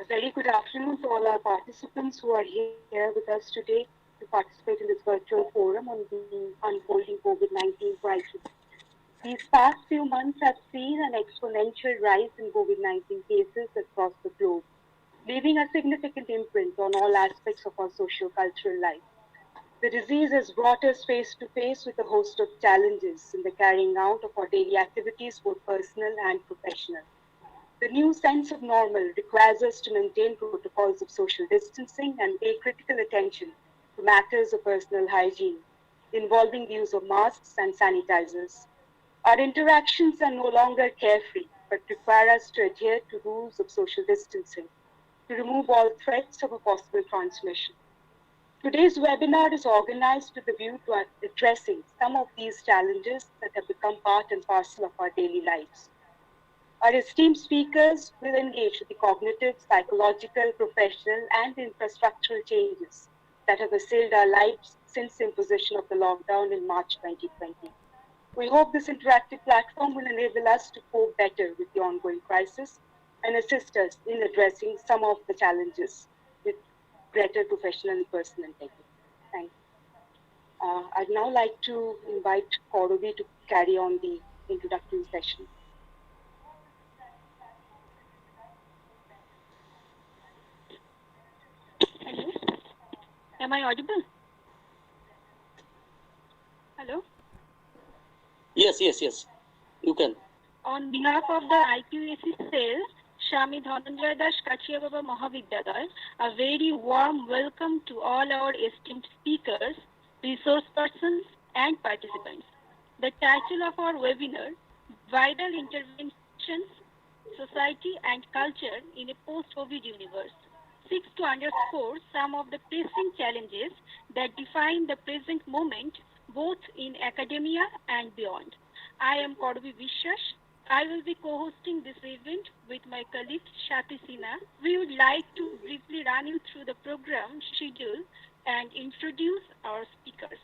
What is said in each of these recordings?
A very good afternoon to all our participants who are here with us today to participate in this virtual forum on the unfolding COVID-19 crisis. These past few months have seen an exponential rise in COVID-19 cases across the globe, leaving a significant imprint on all aspects of our socio-cultural life. The disease has brought us face to face with a host of challenges in the carrying out of our daily activities, both personal and professional. The new sense of normal requires us to maintain protocols of social distancing and pay critical attention to matters of personal hygiene, involving the use of masks and sanitizers. Our interactions are no longer carefree, but require us to adhere to rules of social distancing to remove all threats of a possible transmission. Today's webinar is organized with a view to addressing some of these challenges that have become part and parcel of our daily lives. Our esteemed speakers will engage with the cognitive, psychological, professional, and infrastructural changes that have assailed our lives since the imposition of the lockdown in March 2020. We hope this interactive platform will enable us to cope better with the ongoing crisis and assist us in addressing some of the challenges with greater professional and personal integrity. Thank you. I'd now like to invite Kauravi to carry on the introductory session. Hello, am I audible? Hello? Yes, you can. On behalf of the IQAC cell, Shami Dhananjay Das Kachiya Baba Mahavidyalaya, a very warm welcome to all our esteemed speakers, resource persons, and participants. The title of our webinar, Vital Interventions, Society and Culture in a Post-COVID Universe, seeks to underscore some of the pressing challenges that define the present moment, both in academia and beyond. I am Kauravi Vishwas. I will be co-hosting this event with my colleague Shati Sinha. We would like to briefly run you through the program schedule and introduce our speakers.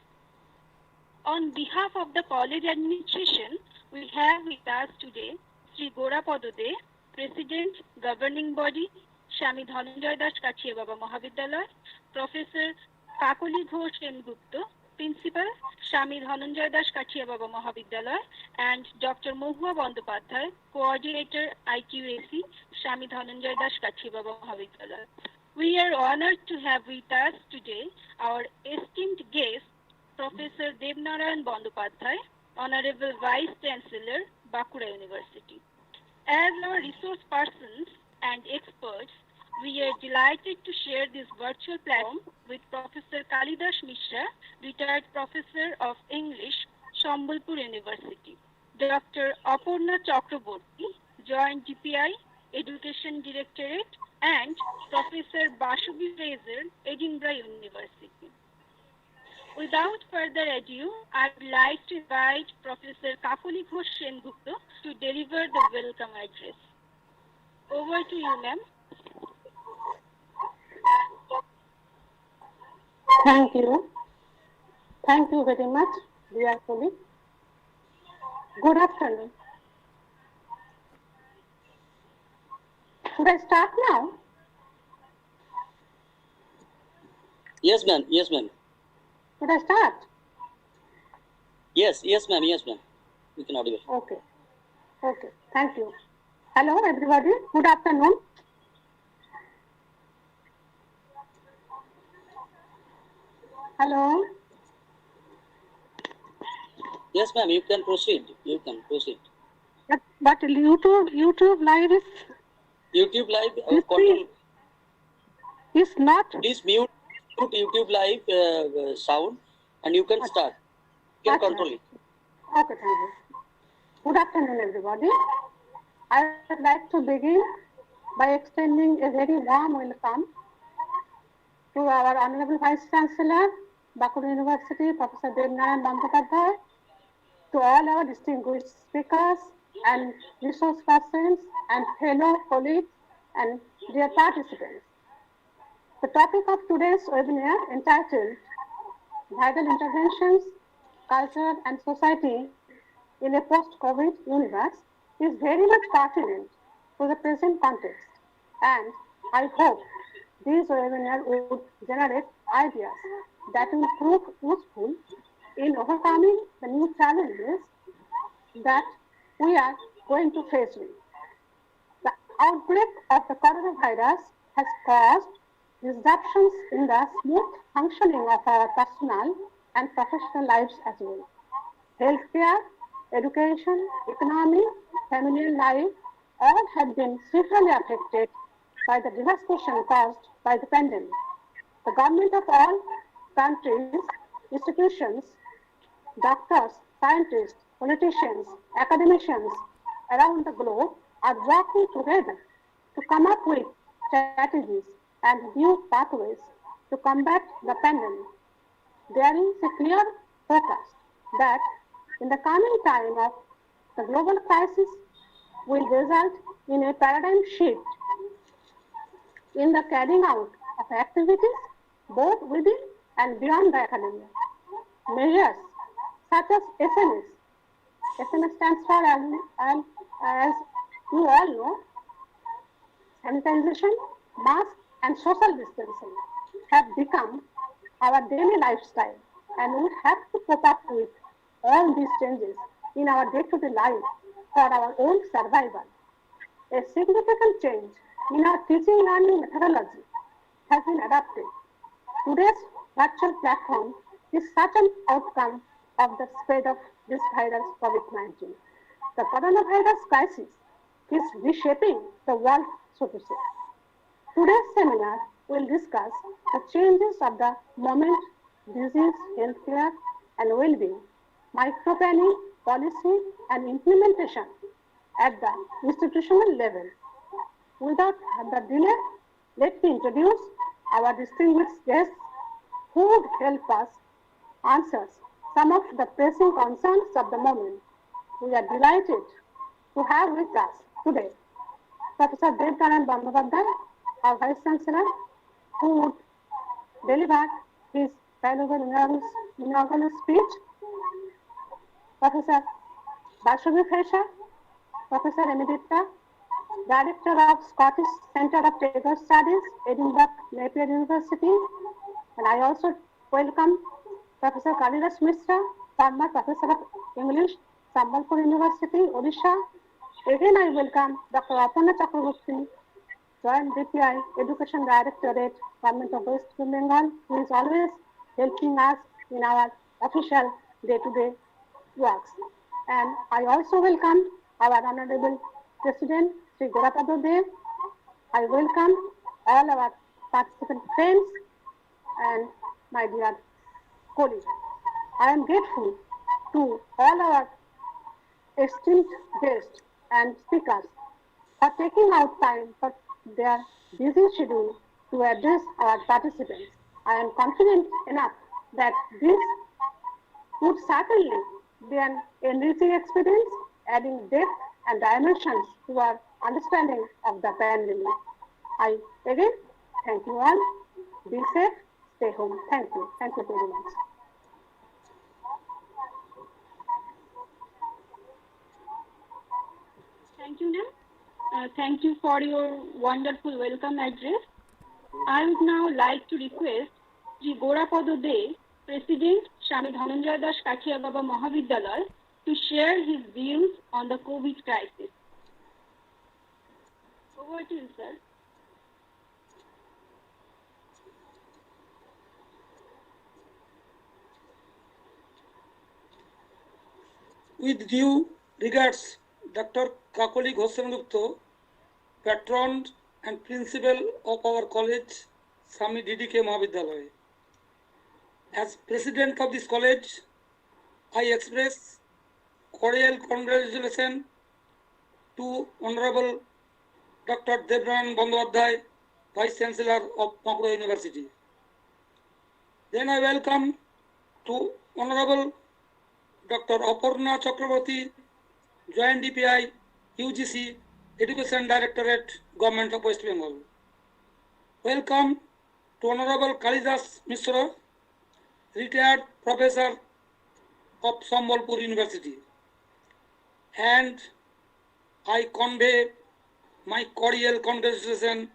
On behalf of the college administration, we have with us today Sri Gorapada De, President, Governing Body, Shami Dhananjay Das Kachiya Baba Mahavidyalaya, Professor Kakali Ghosh Sengupta, Principal, Shami Dhananjay Das Kachiya Baba Mahavidyalaya, and Dr. Mohua Bandopadhyay, Coordinator IQAC, Shami Dhananjay Das Kachiya Baba Mahavidyalaya. We are honored to have with us today our esteemed guest, Professor Devnarayan Bandopadhyay, Honorable Vice Chancellor, Bankura University. As our resource persons and experts, we are delighted to share this virtual platform with Professor Kalidas Mishra, retired Professor of English, Shambhalpur University, Dr. Aparna Chakraborty, Joint DPI, Education Directorate, and Professor Bashubi Fraser, Edinburgh University. Without further ado, I would like to invite Professor Kakali Ghosh Sengupta to deliver the welcome address. Over to you, ma'am. Thank you. Thank you very much, dear colleague. Good afternoon. Should I start now? Yes, ma'am. Should I start? Yes, ma'am. You can audible. Okay. Thank you. Hello, everybody. Good afternoon. Hello. Yes, ma'am. You can proceed. But YouTube live is. YouTube live. Is not. Please mute YouTube live sound, and you can start. You can control it. Okay, thank you. Good afternoon, everybody. I would like to begin by extending a very warm welcome to our Honorable Vice Chancellor, Bankura University, Professor Devnarayan Bandopadhyay, to all our distinguished speakers and resource persons and fellow colleagues and dear participants. The topic of today's webinar, entitled Vital Interventions, Culture and Society in a Post-COVID Universe, is very much pertinent to the present context and I hope these webinars would generate ideas that will prove useful in overcoming the new challenges that we are going to face with. The outbreak of the coronavirus has caused disruptions in the smooth functioning of our personal and professional lives as well. Healthcare, education, economy, family life all have been severely affected by the devastation caused by the pandemic. The government of all countries, institutions, doctors, scientists, politicians, academicians around the globe are working together to come up with strategies and new pathways to combat the pandemic. There is a clear focus that in the coming time of the global crisis will result in a paradigm shift in the carrying out of activities both within and beyond the academia. Measures such as SNS. SNS stands for, as you all know, sanitization, mask, and social distancing have become our daily lifestyle, and we have to cope up with all these changes in our day-to-day life for our own survival. A significant change in our teaching learning methodology has been adopted. Today's virtual platform is such an outcome of the spread of this virus COVID-19. The coronavirus crisis is reshaping the world, so to say. Today's seminar will discuss the changes of the moment, disease, healthcare, and well-being, micro-planning, policy, and implementation at the institutional level. Without further delay, let me introduce our distinguished guests who would help us answer some of the pressing concerns of the moment. We are delighted to have with us today Professor Devdanand Bandyopadhyay, our Vice Chancellor, who would deliver his valuable inaugural speech. Professor Bashavi Fresha, Professor Emerita, Director of Scottish Centre of Taylor Studies, Edinburgh Napier University, and I also welcome Professor Kalidas Mishra, former Professor of English, Sambalpur University, Odisha. Again, I welcome Dr. Aparna Chakraborty, Joint DPI Education Directorate, Government of West Bengal, who is always helping us in our official day-to-day works. And I also welcome our Honorable President, Sri Gorapada Dev. I welcome all our participant friends and my dear colleagues. I am grateful to all our esteemed guests and speakers for taking out time for their busy schedule to address our participants. I am confident enough that this would certainly be an enriching experience, adding depth and dimensions to our understanding of the pandemic. I again thank you all. Be safe, stay home. Thank you. Thank you very much. Thank you, ma'am. Thank you for your wonderful welcome address. I would now like to request Sri Gorapada Dev, President, Swami Dhananjay Das Kathia Baba Mahavidyalaya, to share his views on the COVID crisis. Over to you, sir. With due regards, Dr. Kakoli Ghosemgupta, patron and principal of our college, Swami DDK Mahavidyalaya. As president of this college, I express cordial congratulations to Honorable Dr. Devdanand Bandyopadhyay, Vice Chancellor of Pankura University. Then I welcome to Honorable Dr. Aparna Chakraborty, Joint DPI, UGC, Education Directorate, Government of West Bengal. Welcome to Honorable Kalidas Mishra, retired Professor of Sambalpur University. And I convey my cordial congratulations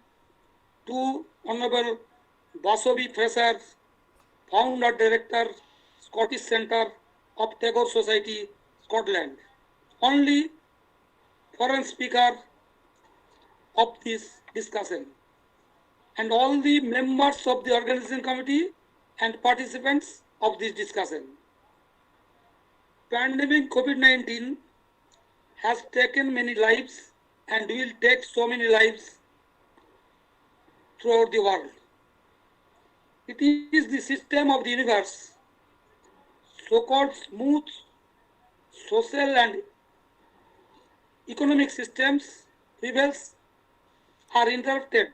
to Honorable Basobi Fraser, Founder Director, Scottish Centre of Tagore Society, Scotland. Only foreign speaker of this discussion, and all the members of the organizing committee and participants of this discussion. Pandemic COVID-19 has taken many lives and will take so many lives throughout the world. It is the system of the universe, so-called smooth social and economic systems prevails are interrupted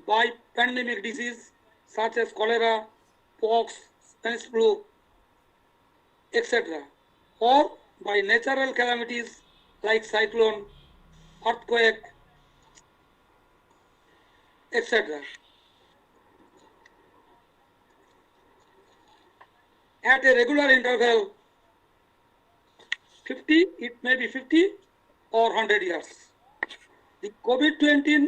by pandemic disease such as cholera, pox, Spanish flu, etc., or by natural calamities like cyclone, earthquake, etc. At a regular interval, it may be 50 or 100 years. The COVID-19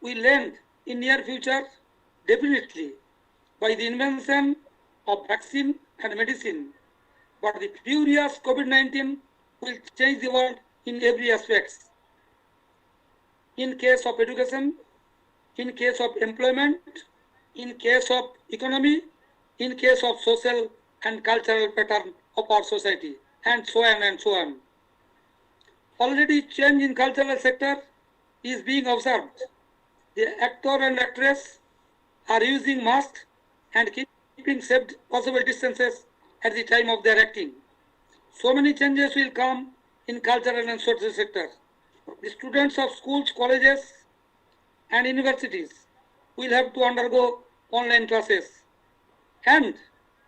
will end in near future definitely by the invention of vaccine and medicine. But the furious COVID-19 will change the world in every aspect. In case of education, in case of employment, in case of economy, in case of social and cultural pattern of our society, and so on and so on. Already change in cultural sector is being observed. The actor and actress are using masks and keeping safe possible distances at the time of their acting. So many changes will come in cultural and social sector. The students of schools, colleges and universities will have to undergo online classes. And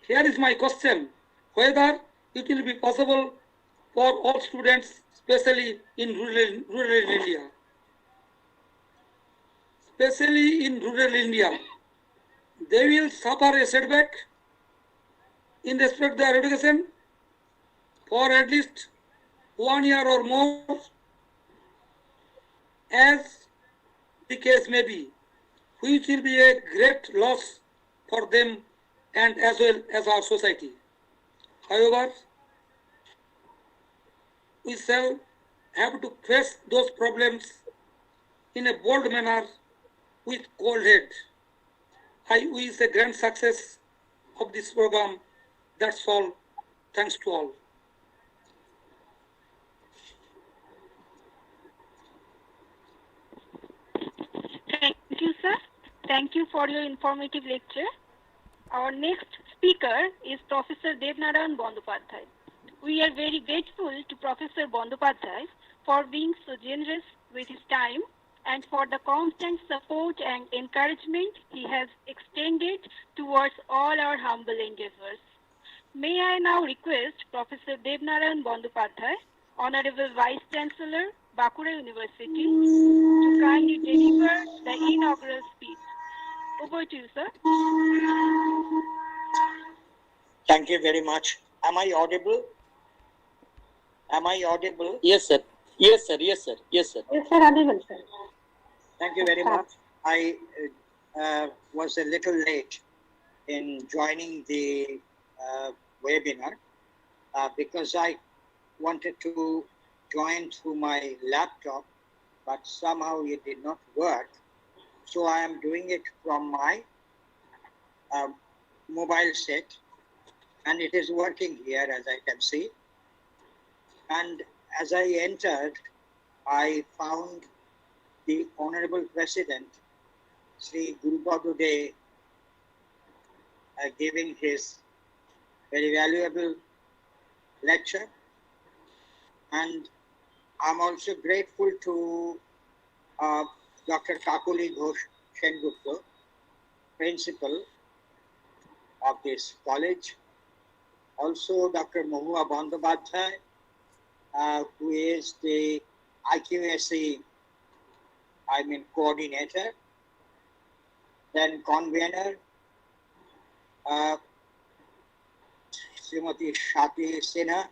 here is my question, whether it will be possible for all students, especially in rural India. Especially in rural India, they will suffer a setback in respect to their education for at least 1 year or more, as the case may be, which will be a great loss for them and as well as our society. However, we shall have to face those problems in a bold manner with cold head. I wish a grand success of this program. That's all. Thanks to all. Thank you, sir. Thank you for your informative lecture. Our next speaker is Professor Devnarayan Bandyopadhyay. We are very grateful to Professor Bandyopadhyay for being so generous with his time and for the constant support and encouragement he has extended towards all our humble endeavors. May I now request Professor Devnarayan Bandyopadhyay, Honorable Vice Chancellor, Bankura University, to kindly deliver the inaugural speech. Over to you, sir. Thank you very much. Am I audible? Am I audible? Yes, sir. Yes, sir. Yes, sir. Yes, sir. Yes, sir, audible, sir. Thank you very much. I was a little late in joining the webinar because I wanted to join through my laptop, but somehow it did not work. So I am doing it from my mobile set, and it is working here, as I can see. And as I entered, I found the Honorable President, Sri Gurupadu De, giving his very valuable lecture. And I'm also grateful to Dr. Kakuli Ghosh Sengupta, principal of this college. Also Dr. Mahua Bandyopadhyay, who is the IQAC, coordinator, then convener, Srimati Shati Sinha,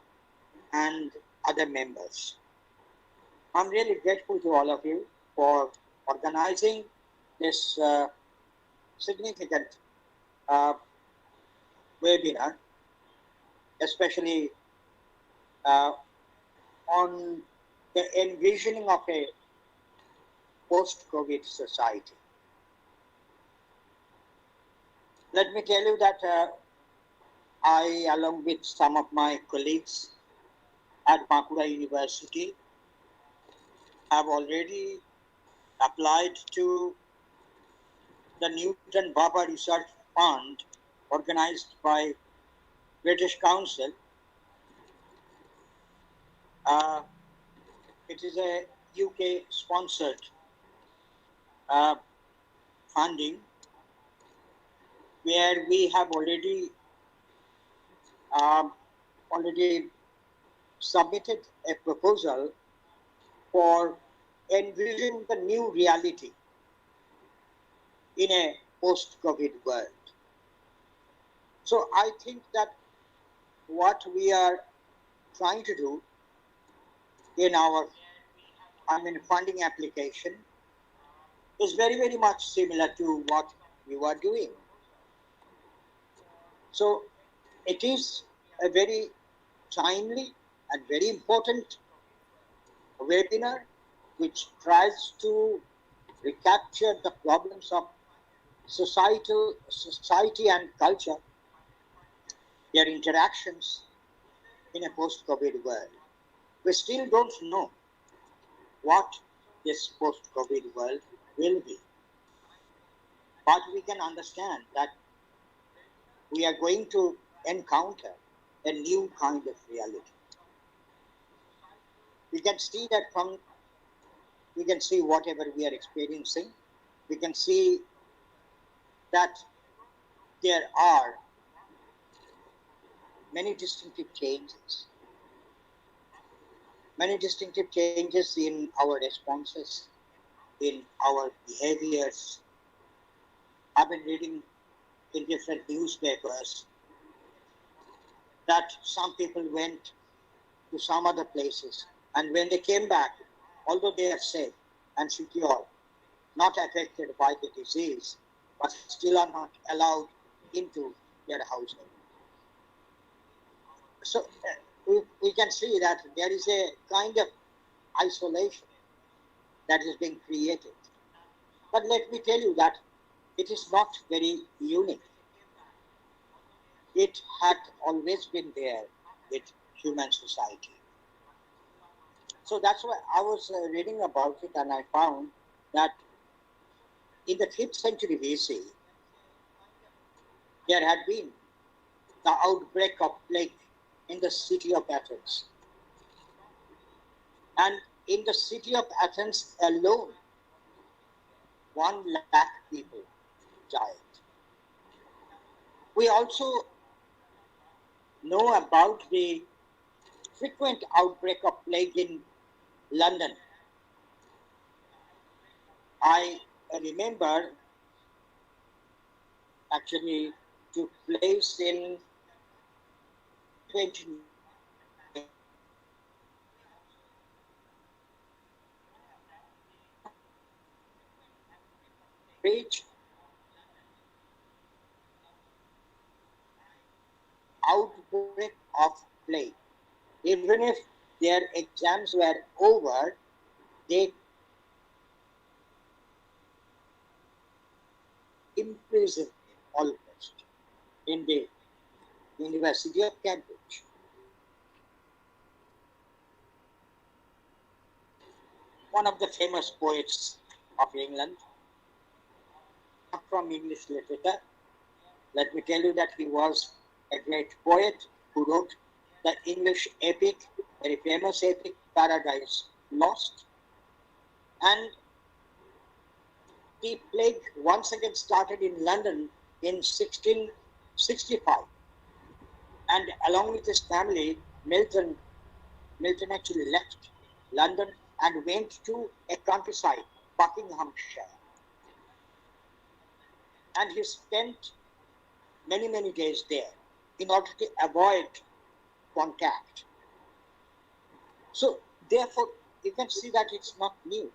and other members. I'm really grateful to all of you for organizing this significant uh, webinar, especially uh, on the envisioning of a post-COVID society. Let me tell you that I, along with some of my colleagues at Bankura University, have already applied to the Newton Baba Research Fund organized by British Council. It is a UK sponsored funding where we have already already submitted a proposal for envisioning the new reality in a post-COVID world. So I think that what we are trying to do in our funding application is very, very much similar to what we were doing. So it is a very timely and very important webinar which tries to recapture the problems of society and culture, their interactions in a post-COVID world. We still don't know what this post-COVID world will be. But we can understand that we are going to encounter a new kind of reality. We can see that we can see whatever we are experiencing. We can see that there are many distinctive changes in our responses, in our behaviors. I've been reading in different newspapers that some people went to some other places, and when they came back, although they are safe and secure, not affected by the disease, but still are not allowed into their household. So we can see that there is a kind of isolation that is being created. But let me tell you that it is not very unique. It had always been there with human society. So that's why I was reading about it, and I found that in the 5th century BC, there had been the outbreak of plague in the city of Athens. And in the city of Athens alone, 1 lakh people died. We also know about the frequent outbreak of plague in London. I remember actually took place in 20 outbreak of plague. Even if their exams were over, they imprisoned almost in the University of Cambridge. One of the famous poets of England, from English literature. Let me tell you that he was a great poet who wrote the English epic, very famous epic, Paradise Lost. And the plague once again started in London in 1665. And along with his family, Milton actually left London and went to a countryside, Buckinghamshire. And he spent many, many days there in order to avoid contact. So therefore, you can see that it's not new.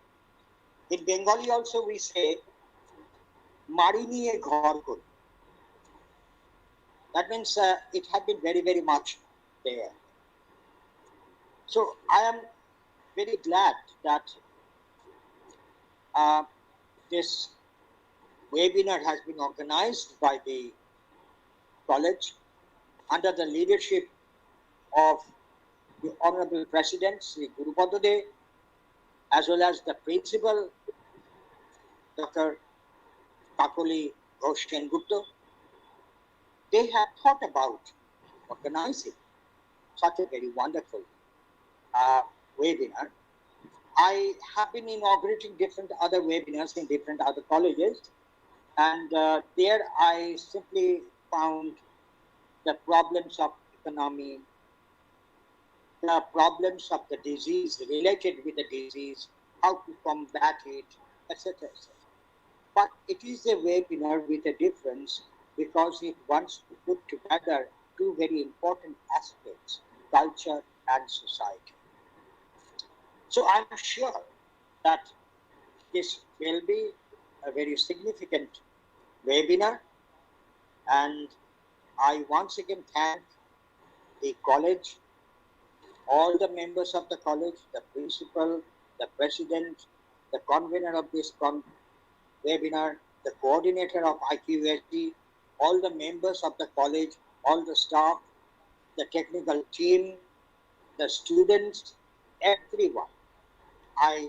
In Bengali also we say, Mari niye ghar kori. That means it had been very, very much there. So I am very glad that this webinar has been organized by the college under the leadership of the Honorable President, Sri Gurupada De, as well as the principal, Dr. Kakoli Ghosh Sengupta. They have thought about organizing such a very wonderful webinar. I have been inaugurating different other webinars in different other colleges, and there I simply found the problems of economy, the problems of the disease related with the disease, how to combat it, etc. etc. But it is a webinar with a difference because it wants to put together two very important aspects, culture and society. So I'm sure that this will be a very significant webinar, and I once again thank the college, all the members of the college, the principal, the president, the convener of this webinar, the coordinator of IQSD, all the members of the college, all the staff, the technical team, the students, everyone. I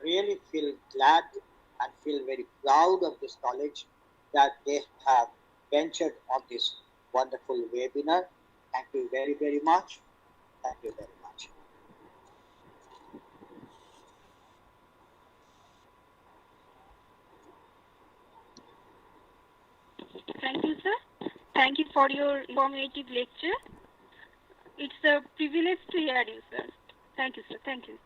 really feel glad and feel very proud of this college that they have ventured on this wonderful webinar. Thank you very, very much. Thank you very much. Thank you, sir. Thank you for your informative lecture. It's a privilege to hear you, sir. Thank you, sir. Thank you.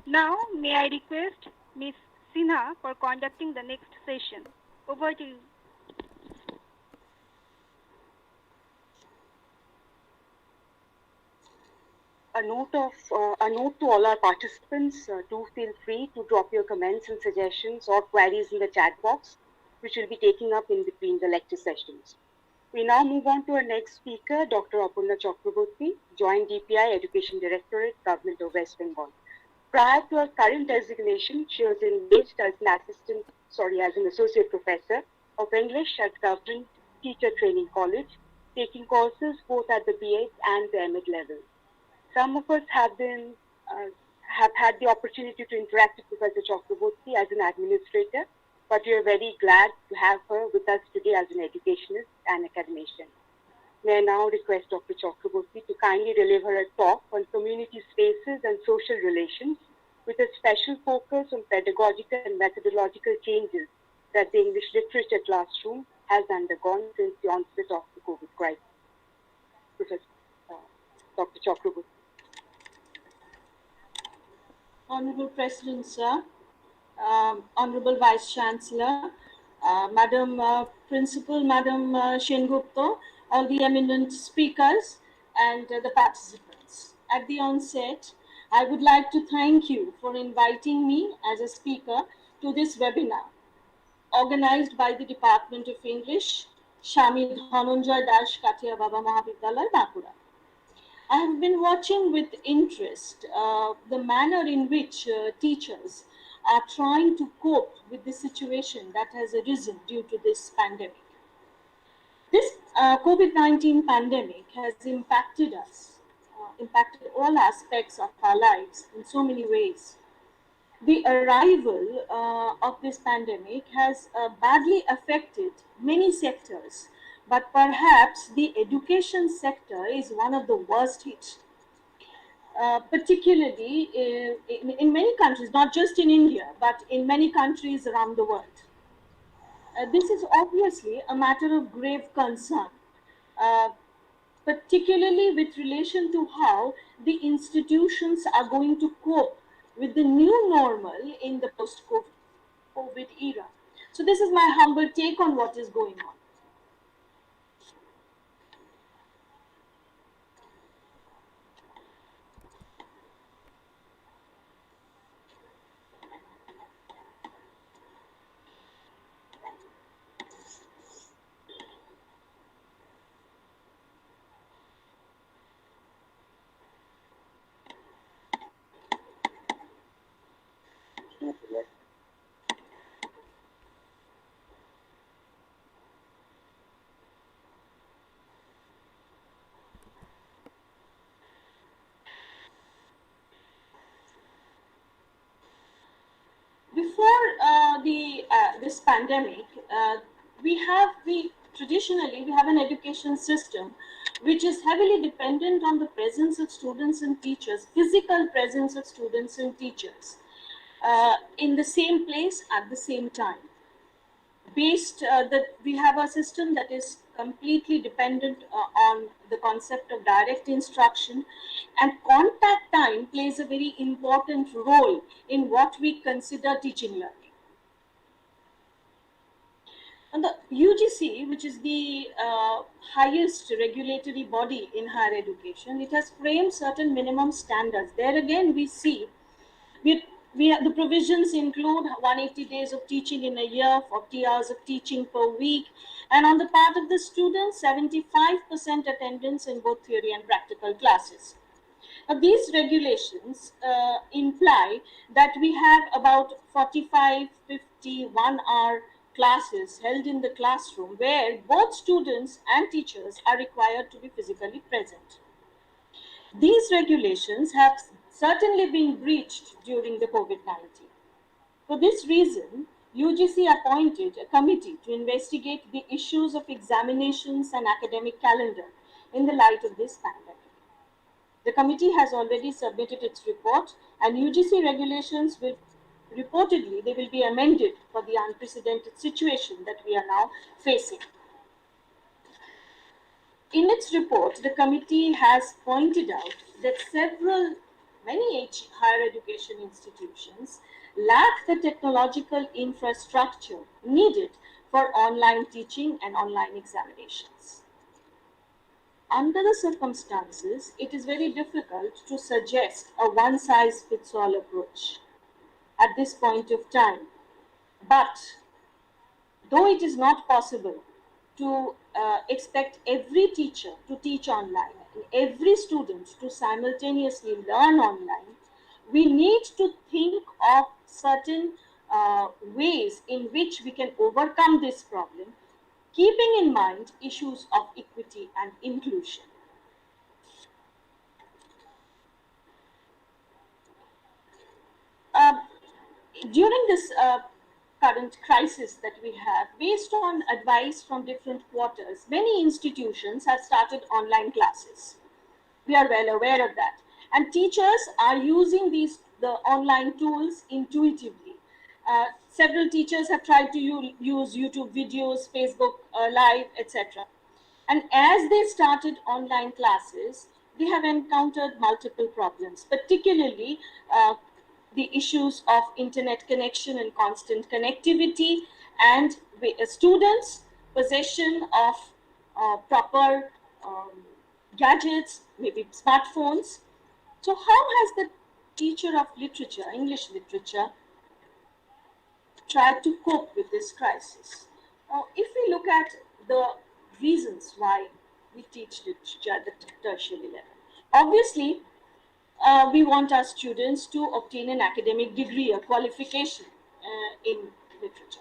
Now, may I request Ms. Sinha for conducting the next session. Over to you. A note to all our participants, do feel free to drop your comments and suggestions or queries in the chat box, which will be taken up in between the lecture sessions. We now move on to our next speaker, Dr. Apurna Chakraborty, Joint DPI Education Directorate, Government of West Bengal. Prior to her current designation, she was engaged as an associate professor of English at Government Teacher Training College, taking courses both at the B.Ed and the M.Ed level. Some of us have had the opportunity to interact with Professor Chakraborty as an administrator, but we are very glad to have her with us today as an educationist and academician. May I now request Dr. Chakraborty to kindly deliver a talk on community spaces and social relations with a special focus on pedagogical and methodological changes that the English literature classroom has undergone since the onset of the COVID crisis. Professor Dr. Chakraborty. Honorable President, sir, Honorable Vice Chancellor, Madam Principal, Madam Sengupta, all the eminent speakers and the participants. At the onset, I would like to thank you for inviting me as a speaker to this webinar, organized by the Department of English, Shami Dhananjay Das Kathia Baba Mahavidyalaya, Bankura. I have been watching with interest the manner in which teachers are trying to cope with the situation that has arisen due to this pandemic. This COVID-19 pandemic has impacted us, impacted all aspects of our lives in so many ways. The arrival of this pandemic has badly affected many sectors, but perhaps the education sector is one of the worst hit. Particularly in many countries, not just in India, but in many countries around the world. This is obviously a matter of grave concern, particularly with relation to how the institutions are going to cope with the new normal in the post-COVID era. So this is my humble take on what is going on. this pandemic, we traditionally we have an education system which is heavily dependent on the presence of students and teachers, physical presence of students and teachers in the same place at the same time. That we have a system that is completely dependent on the concept of direct instruction, and contact time plays a very important role in what we consider teaching learning. And the UGC, which is the highest regulatory body in higher education, it has framed certain minimum standards. There again, we see the provisions include 180 days of teaching in a year, 40 hours of teaching per week, and on the part of the students, 75% attendance in both theory and practical classes. Now, these regulations imply that we have about 45, 50, 1-hour classes held in the classroom where both students and teachers are required to be physically present. These regulations have certainly been breached during the COVID-19. For this reason, UGC appointed a committee to investigate the issues of examinations and academic calendar in the light of this pandemic. The committee has already submitted its report, and UGC regulations will reportedly they will be amended for the unprecedented situation that we are now facing. In its report, the committee has pointed out that many higher education institutions lack the technological infrastructure needed for online teaching and online examinations. Under the circumstances, it is very difficult to suggest a one-size-fits-all approach at this point of time. But though it is not possible to expect every teacher to teach online and every student to simultaneously learn online, we need to think of certain ways in which we can overcome this problem, keeping in mind issues of equity and inclusion. During this current crisis that we have, based on advice from different quarters, many institutions have started online classes. We are well aware of that. And teachers are using the online tools intuitively. Several teachers have tried to use YouTube videos, Facebook Live, etc. And as they started online classes, they have encountered multiple problems, particularly the issues of internet connection and constant connectivity, and students' possession of proper gadgets, maybe smartphones. So how has the teacher of literature, English literature, tried to cope with this crisis? Now, if we look at the reasons why we teach literature at the tertiary level, obviously, we want our students to obtain an academic degree, a qualification in literature.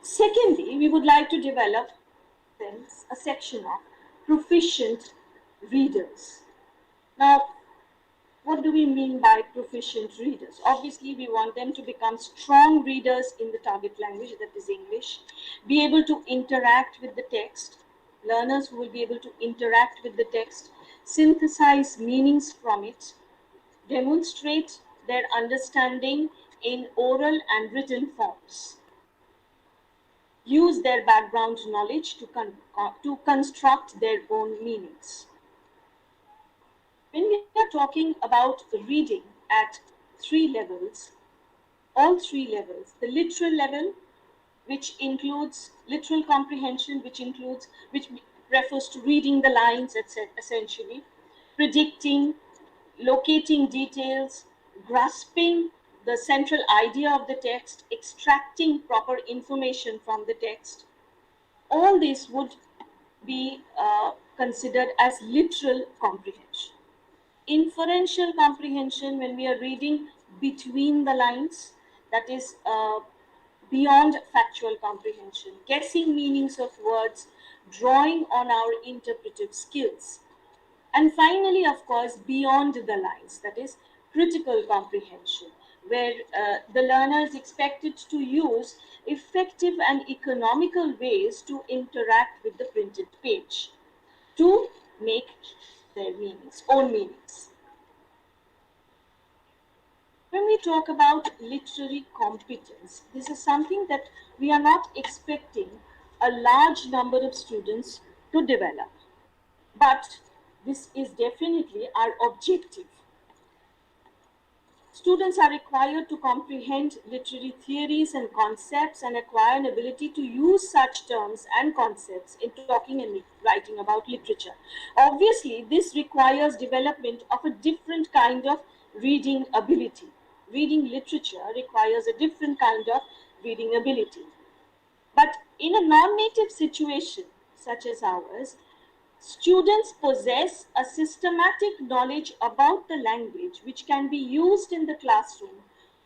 Secondly, we would like to develop a section of proficient readers. Now, what do we mean by proficient readers? Obviously, we want them to become strong readers in the target language, that is English, be able to interact with the text, learners who will be able to interact with the text, synthesize meanings from it, demonstrate their understanding in oral and written forms, use their background knowledge to construct their own meanings. When we are talking about reading at three levels, all three levels, the literal level, which includes literal comprehension, which refers to reading the lines, essentially, predicting, locating details, grasping the central idea of the text, extracting proper information from the text. All this would be considered as literal comprehension. Inferential comprehension, when we are reading between the lines, that is beyond factual comprehension, guessing meanings of words, drawing on our interpretive skills. And finally, of course, beyond the lines, that is critical comprehension, where the learner is expected to use effective and economical ways to interact with the printed page to make their own meanings. When we talk about literary competence, this is something that we are not expecting a large number of students to develop. But this is definitely our objective. Students are required to comprehend literary theories and concepts and acquire an ability to use such terms and concepts in talking and writing about literature. Obviously, this requires development of a different kind of reading ability. Reading literature requires a different kind of reading ability. But in a non-native situation such as ours, students possess a systematic knowledge about the language which can be used in the classroom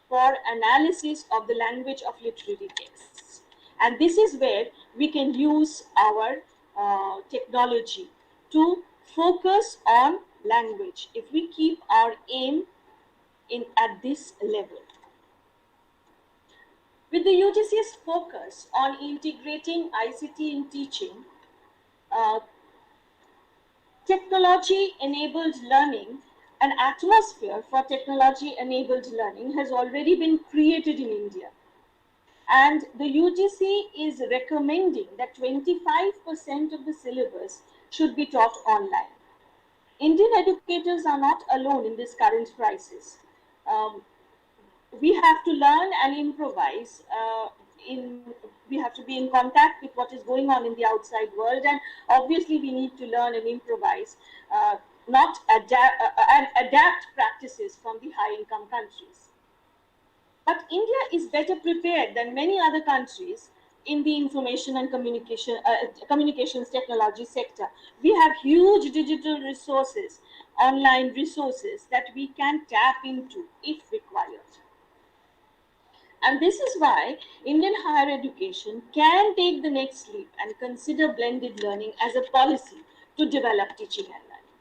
for analysis of the language of literary texts. And this is where we can use our technology to focus on language if we keep our aim at this level. With the UGC's focus on integrating ICT in teaching, technology-enabled learning, an atmosphere for technology-enabled learning has already been created in India. And the UGC is recommending that 25% of the syllabus should be taught online. Indian educators are not alone in this current crisis. We have to learn and improvise. We have to be in contact with what is going on in the outside world, and obviously we need to learn and improvise, not adapt practices from the high-income countries. But India is better prepared than many other countries in the information and communications technology sector. We have huge digital resources, online resources that we can tap into if required. And this is why Indian higher education can take the next leap and consider blended learning as a policy to develop teaching and learning.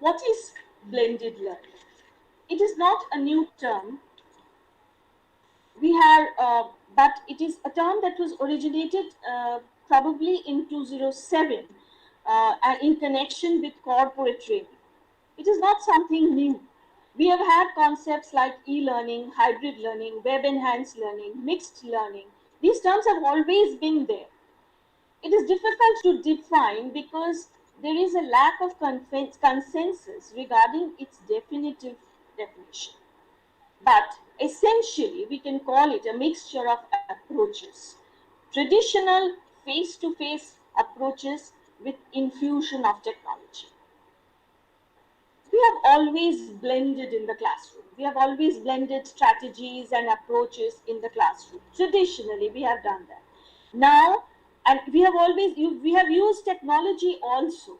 What is blended learning? It is not a new term. But it is a term that was originated probably in 2007 in connection with corporate training. It is not something new. We have had concepts like e-learning, hybrid learning, web-enhanced learning, mixed learning. These terms have always been there. It is difficult to define because there is a lack of consensus regarding its definitive definition. But essentially, we can call it a mixture of approaches. Traditional face-to-face approaches with infusion of technology. We have always blended in the classroom. We have always blended strategies and approaches in the classroom. Traditionally, we have done that. Now, and we have used technology also,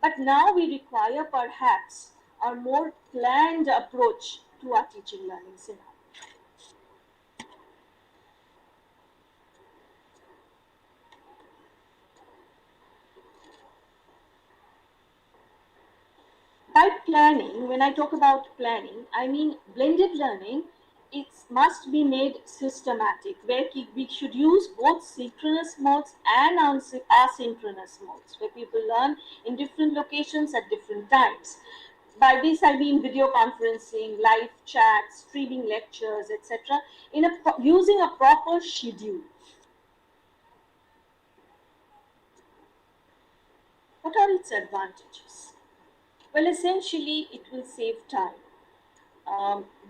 but now we require perhaps a more planned approach to our teaching learning scenario. By planning, when I talk about planning, I mean blended learning. It must be made systematic, where we should use both synchronous modes and asynchronous modes, where people learn in different locations at different times. By this I mean video conferencing, live chats, streaming lectures, etc., using a proper schedule. What are its advantages? Well, essentially, it will save time.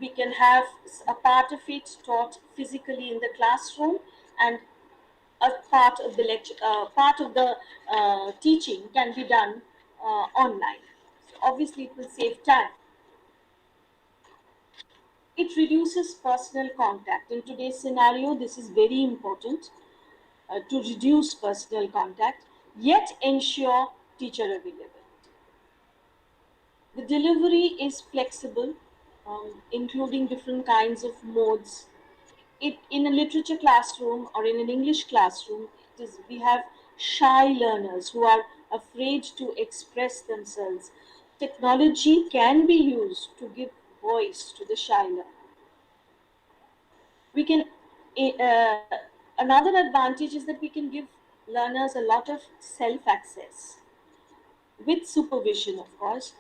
We can have a part of it taught physically in the classroom, and a part of the lecture, part of the teaching can be done online. So obviously, it will save time. It reduces personal contact. In today's scenario, this is very important to reduce personal contact, yet ensure teacher availability. The delivery is flexible, including different kinds of modes. In a literature classroom or in an English classroom, we have shy learners who are afraid to express themselves. Technology can be used to give voice to the shy learner. We can, another advantage is that we can give learners a lot of self-access with supervision, of course,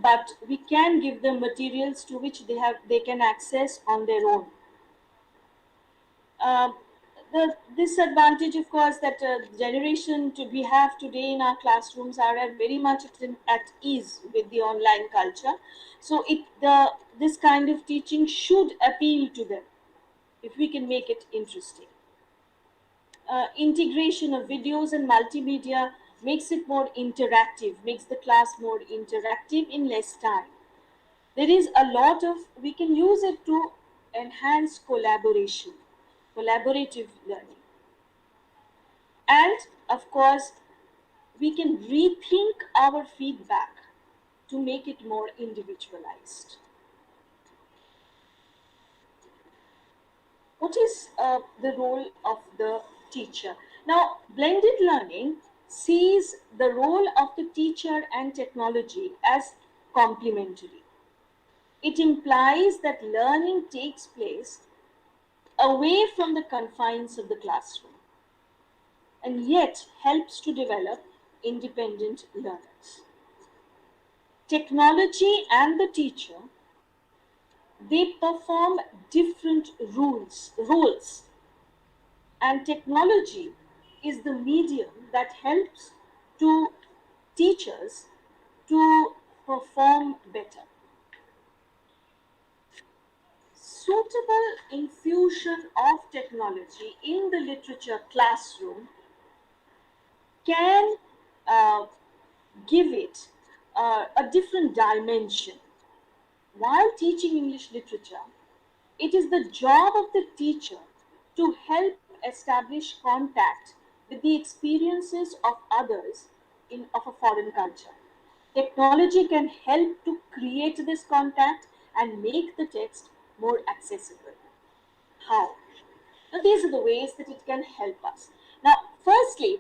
but we can give them materials to which they can access on their own. The disadvantage, of course, that generation we have today in our classrooms are very much at ease with the online culture. So this kind of teaching should appeal to them if we can make it interesting. Integration of videos and multimedia makes it more interactive, makes the class more interactive in less time. There is a lot of, we can use it to enhance collaboration, collaborative learning. And of course, we can rethink our feedback to make it more individualized. What is the role of the teacher? Now, blended learning sees the role of the teacher and technology as complementary. It implies that learning takes place away from the confines of the classroom and yet helps to develop independent learners. Technology and the teacher, they perform different roles, and technology is the medium that helps to teachers to perform better. Suitable infusion of technology in the literature classroom can give it a different dimension. While teaching English literature, it is the job of the teacher to help establish contact with the experiences of others of a foreign culture. Technology can help to create this contact and make the text more accessible. How? Now, these are the ways that it can help us. Now, firstly,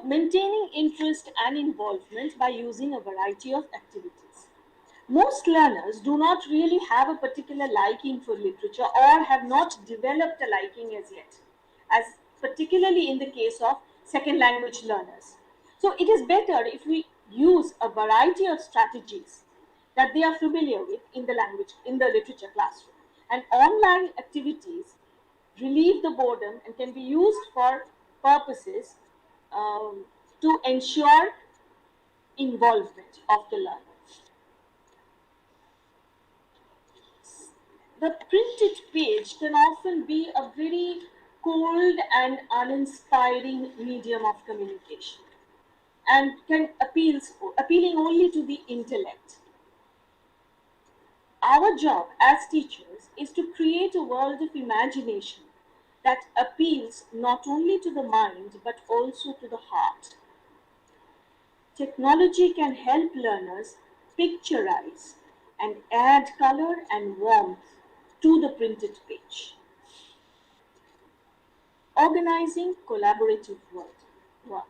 maintaining interest and involvement by using a variety of activities. Most learners do not really have a particular liking for literature or have not developed a liking as yet, as particularly in the case of second language learners. So it is better if we use a variety of strategies that they are familiar with in the literature classroom. And online activities relieve the boredom and can be used for purposes to ensure involvement of the learner. The printed page can often be a very cold and uninspiring medium of communication and can appealing only to the intellect. Our job as teachers is to create a world of imagination that appeals not only to the mind but also to the heart. Technology can help learners picturize and add color and warmth to the printed page. Organizing collaborative work.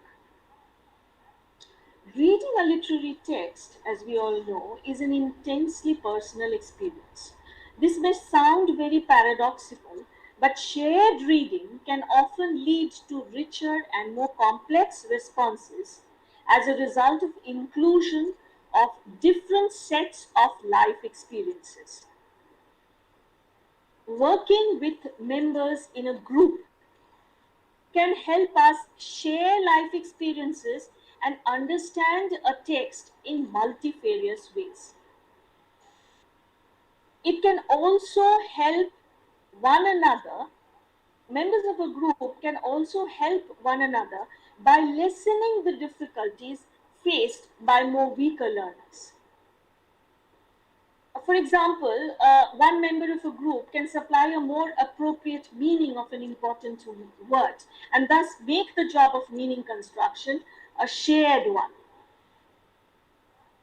Reading a literary text, as we all know, is an intensely personal experience. This may sound very paradoxical, but shared reading can often lead to richer and more complex responses as a result of inclusion of different sets of life experiences. Working with members in a group can help us share life experiences and understand a text in multifarious ways. It can also help one another, members of a group can also help one another by lessening the difficulties faced by more weaker learners. For example, one member of a group can supply a more appropriate meaning of an important word and thus make the job of meaning construction a shared one.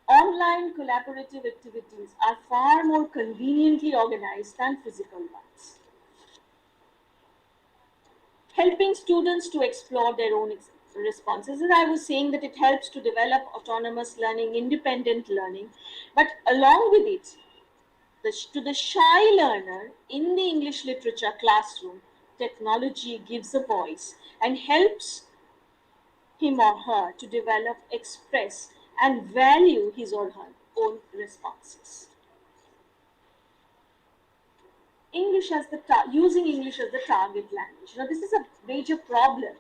Online collaborative activities are far more conveniently organized than physical ones. Helping students to explore their own responses. As I was saying, that it helps to develop autonomous learning, independent learning, but along with it, To the shy learner in the English literature classroom, technology gives a voice and helps him or her to develop, express, and value his or her own responses. Using English as the target language. Now, this is a major problem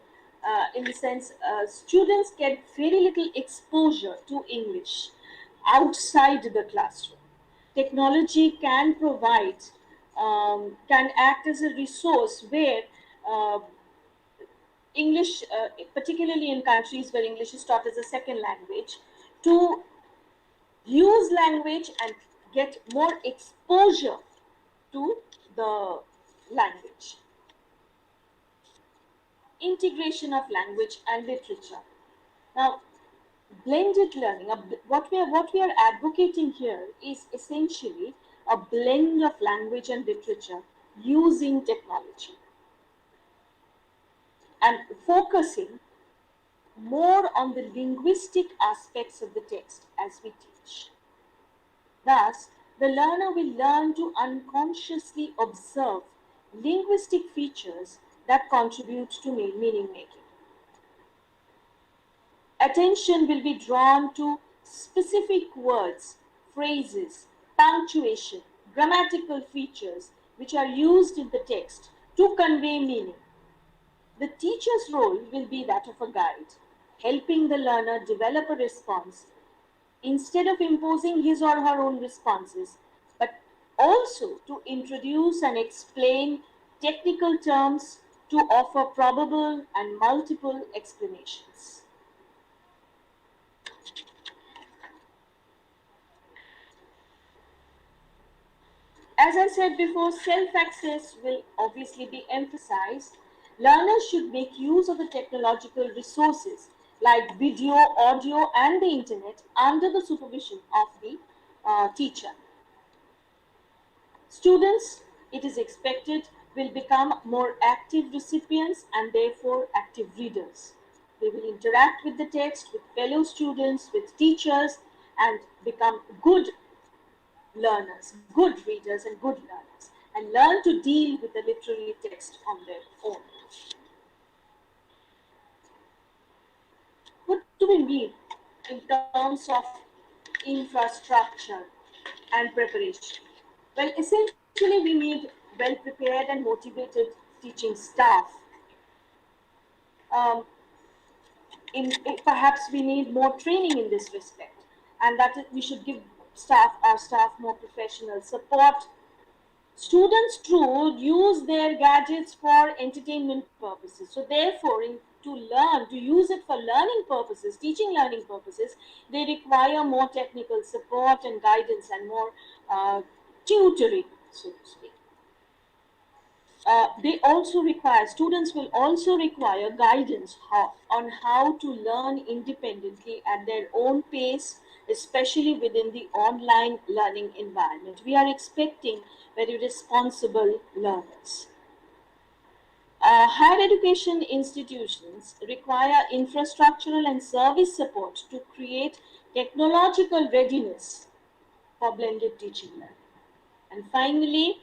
in the sense students get very little exposure to English outside the classroom. Technology can provide, can act as a resource where English, particularly in countries where English is taught as a second language, to use language and get more exposure to the language. Integration of language and literature. Now, blended learning, what we are advocating here is essentially a blend of language and literature using technology and focusing more on the linguistic aspects of the text as we teach. Thus, the learner will learn to unconsciously observe linguistic features that contribute to meaning making. Attention will be drawn to specific words, phrases, punctuation, grammatical features which are used in the text to convey meaning. The teacher's role will be that of a guide, helping the learner develop a response instead of imposing his or her own responses, but also to introduce and explain technical terms to offer probable and multiple explanations. As I said before, self-access will obviously be emphasized. Learners should make use of the technological resources like video, audio, and the internet under the supervision of the teacher. Students, it is expected, will become more active recipients and therefore active readers. They will interact with the text, with fellow students, with teachers, and become good learners, good readers and good learners, and learn to deal with the literary text on their own. What do we mean in terms of infrastructure and preparation? Well, essentially we need well-prepared and motivated teaching staff. Perhaps we need more training in this respect, and that we should give our staff more professional support. Students too use their gadgets for entertainment purposes. So therefore, to use it for learning purposes, teaching learning purposes, they require more technical support and guidance and more tutoring, so to speak. Students will also require guidance on how to learn independently at their own pace, especially within the online learning environment. We are expecting very responsible learners. Higher education institutions require infrastructural and service support to create technological readiness for blended teaching learning. And finally,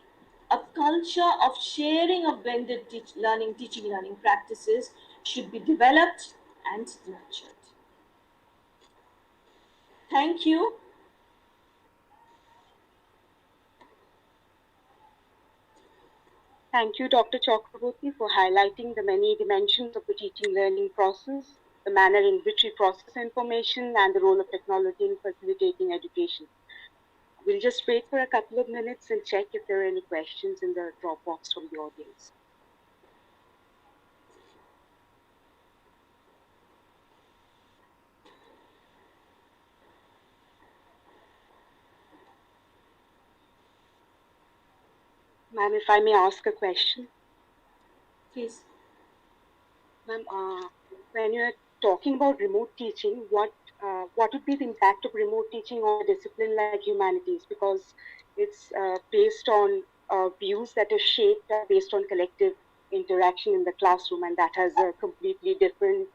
a culture of sharing of blended teaching learning practices should be developed and nurtured. Thank you. Thank you, Dr. Chakraborty, for highlighting the many dimensions of the teaching learning process, the manner in which we process information, and the role of technology in facilitating education. We'll just wait for a couple of minutes and check if there are any questions in the drop box from the audience. Ma'am, if I may ask a question. Please. Ma'am, when you're talking about remote teaching, what would be the impact of remote teaching on a discipline like humanities? Because it's based on views that are shaped based on collective interaction in the classroom, and that has a completely different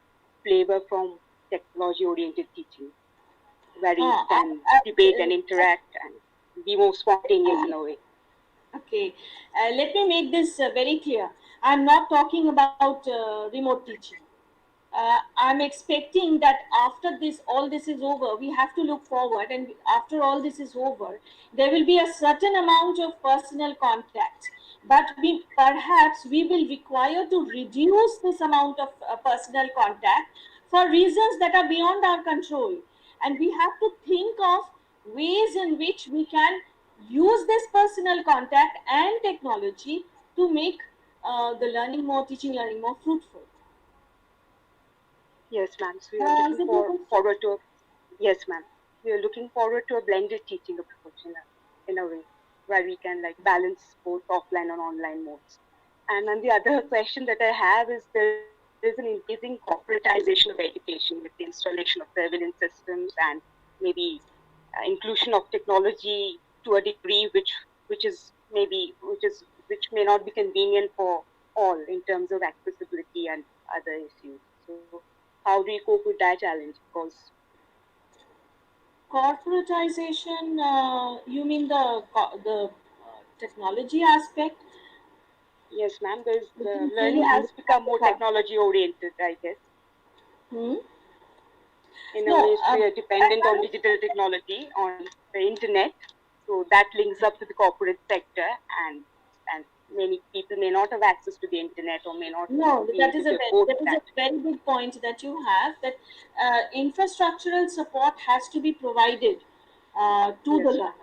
flavor from technology-oriented teaching, where you can debate and interact. And be more spontaneous in a way. Okay, let me make this very clear. I'm not talking about remote teaching. I'm expecting that after this, all this is over, we have to look forward, and after all this is over, there will be a certain amount of personal contact. But perhaps we will require to reduce this amount of personal contact for reasons that are beyond our control. And we have to think of ways in which we can use this personal contact and technology to make the learning more, teaching learning more fruitful. Yes, ma'am. So we are Is it looking okay? forward to yes, ma'am. We are looking forward to a blended teaching approach in a way where we can like balance both offline and online modes. And then the other question that I have is there is an increasing corporatization of education with the installation of surveillance systems and maybe inclusion of technology to a degree which may not be convenient for all in terms of accessibility and other issues. So how do you cope with that challenge? Because Corporatization, you mean the technology aspect? yes, ma'am, there's You the can learning change has become more that. technology oriented, I guess. Hmm? In a No, way, we are dependent on digital technology, on the internet. So that links up to the corporate sector, and many people may not have access to the internet or may not no, be able to afford that is a that. very good point that you have, that infrastructural support has to be provided to the Yes, learner.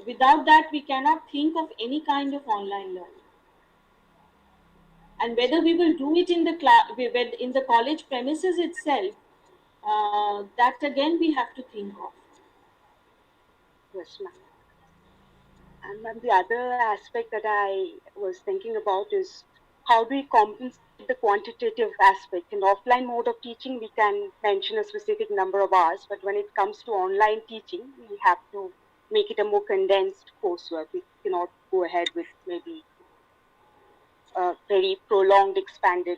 Without that, we cannot think of any kind of online learning. And whether we will do it in the college premises itself, that again we have to think of. yes, ma'am. And then the other aspect that I was thinking about is how do we compensate the quantitative aspect? In offline mode of teaching, we can mention a specific number of hours, but when it comes to online teaching, we have to make it a more condensed coursework. We cannot go ahead with maybe a very prolonged, expanded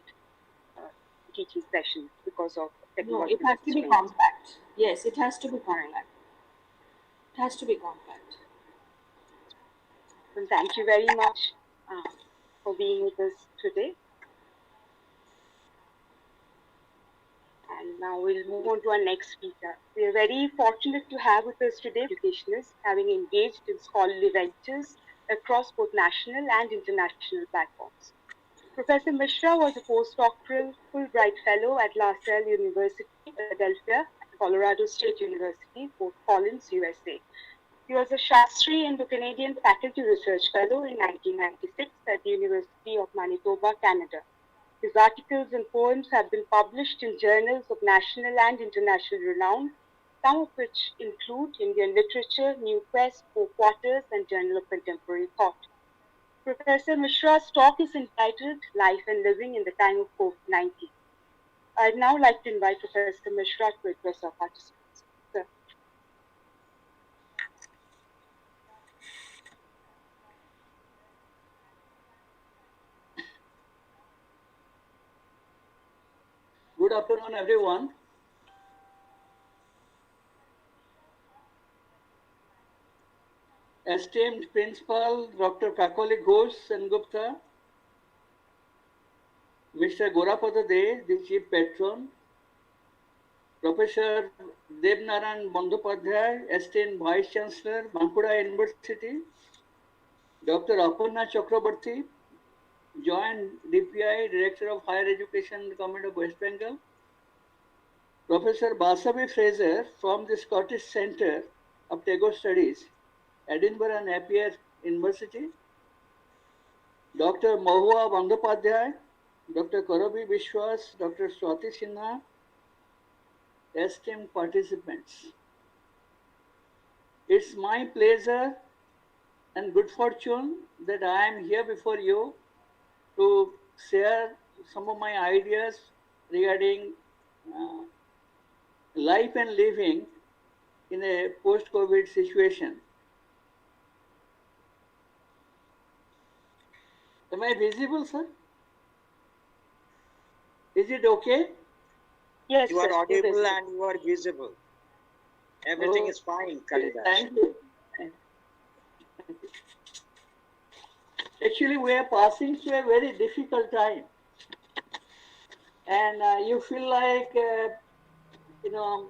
uh, teaching session because of No, it technological has to be constraints. compact. Yes, it has to be Right. compact. It has to be compact. Well, thank you very much for being with us today. And now we'll move on to our next speaker. We are very fortunate to have with us today educationists having engaged in scholarly ventures across both national and international platforms. Professor Mishra was a postdoctoral Fulbright Fellow at La Salle University, Philadelphia, and Colorado State University, Fort Collins, USA. He was a Shastri Indo-Canadian Faculty Research Fellow in 1996 at the University of Manitoba, Canada. His articles and poems have been published in journals of national and international renown, some of which include Indian Literature, New Quest, Four Quarters, and Journal of Contemporary Thought. Professor Mishra's talk is entitled Life and Living in the Time of COVID-19. I'd now like to invite Professor Mishra to address our participants. Sir. Good afternoon, everyone. Esteemed Principal Dr. Kakoli Ghosh Sengupta, Mr. Gorapada De, the Chief Patron, Professor Devnaran Bandyopadhyay, esteemed Vice Chancellor, Bankura University, Dr. Aparna Chakrabarti, Joint DPI, Director of Higher Education, Government of West Bengal, Professor Basavi Fraser from the Scottish Centre of Tagore Studies, Edinburgh and Napier University, Dr. Mahua Bandyopadhyay, Dr. Karabi Vishwas, Dr. Swati Sinha, esteemed participants. It's my pleasure and good fortune that I am here before you to share some of my ideas regarding life and living in a post-COVID situation. Am I visible, sir? Is it okay? Yes, You are sir, audible yes. and you are visible. Everything is fine, Kalidas. Thank you. Actually, we are passing through a very difficult time. And you feel like, you know,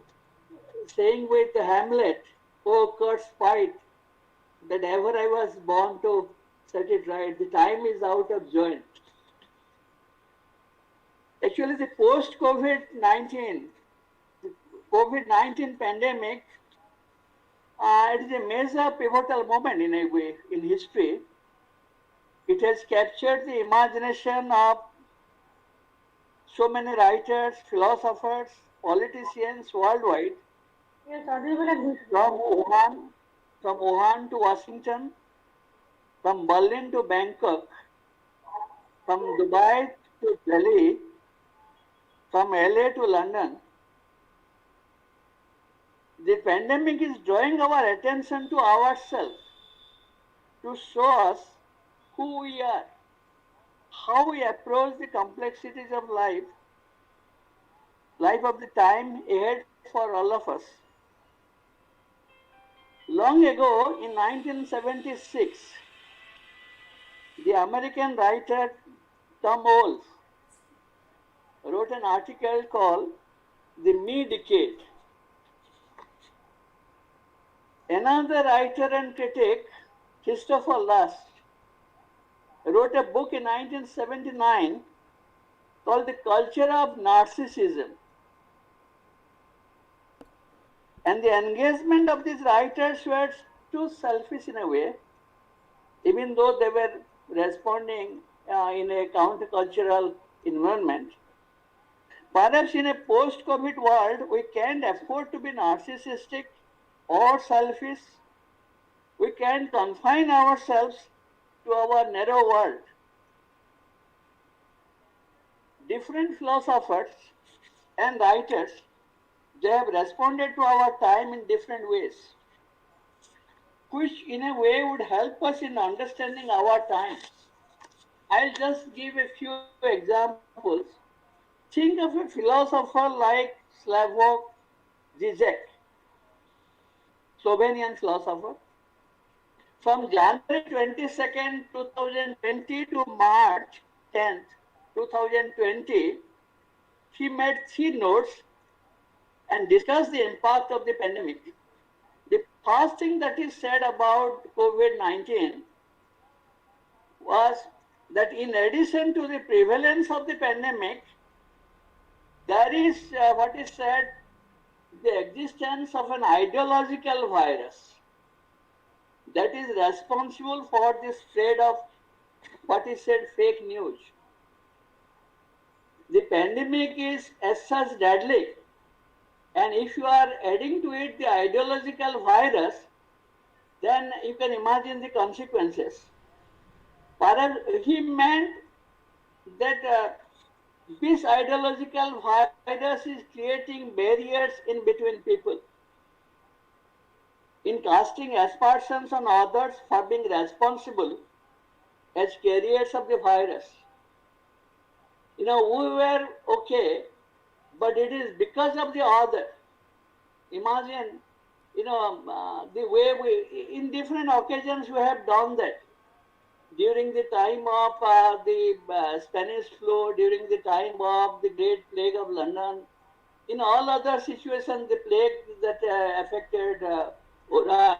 saying with Hamlet, oh, curse fight, that ever I was born to set it right, the time is out of joint. Actually, the post-COVID-19, the COVID-19 pandemic, it is a major pivotal moment in a way in history. It has captured the imagination of so many writers, philosophers, politicians worldwide, Yes, audible and from Wuhan to Washington, from Berlin to Bangkok, from Dubai to Delhi, from LA to London. The pandemic is drawing our attention to ourselves to show us who we are, how we approach the complexities of life of the time ahead for all of us. Long ago, in 1976, the American writer Tom Wolfe wrote an article called The Me Decade. Another writer and critic, Christopher Lust, wrote a book in 1979 called The Culture of Narcissism. And the engagement of these writers was too selfish in a way, even though they were responding in a countercultural environment. Perhaps in a post-COVID world, we can't afford to be narcissistic or selfish. We can't confine ourselves to our narrow world. Different philosophers and writers, they have responded to our time in different ways, which in a way would help us in understanding our time. I'll just give a few examples. Think of a philosopher like Slavoj Žižek, Slovenian philosopher. From January 22nd, 2020 to March 10th, 2020, he made 3 notes and discussed the impact of the pandemic. The first thing that he said about COVID-19 was that in addition to the prevalence of the pandemic, there is what is said, the existence of an ideological virus that is responsible for the spread of what is said fake news. The pandemic is as such deadly, and if you are adding to it the ideological virus, then you can imagine the consequences. Perhaps he meant that this ideological virus is creating barriers in between people, in casting aspersions on others for being responsible as carriers of the virus. We were okay, but it is because of the other. Imagine, the way in different occasions we have done that. During the time of the Spanish flu, during the time of the Great Plague of London, in all other situations, the plague that affected Iran,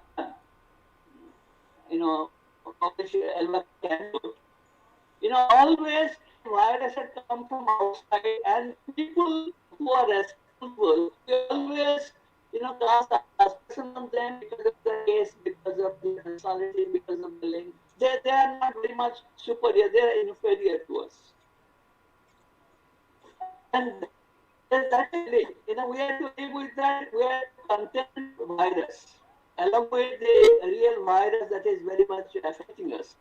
always virus had come from outside, and people who are responsible, they always, cast aspersion on them because of the case, because of the personality, because of the link. They are not very much superior, they are inferior to us. And that is, we have to live with that, we have to contend virus, along with the real virus that is very much affecting us.